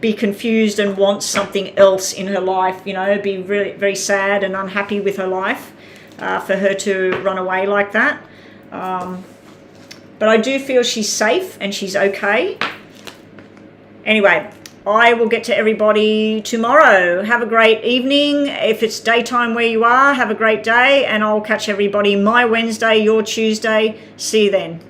be confused and want something else in her life, you know, be really very sad and unhappy with her life for her to run away like that. But I do feel she's safe and she's okay. Anyway, I will get to everybody tomorrow. Have a great evening. If it's daytime where you are, have a great day, and I'll catch everybody my Wednesday, your Tuesday. See you then.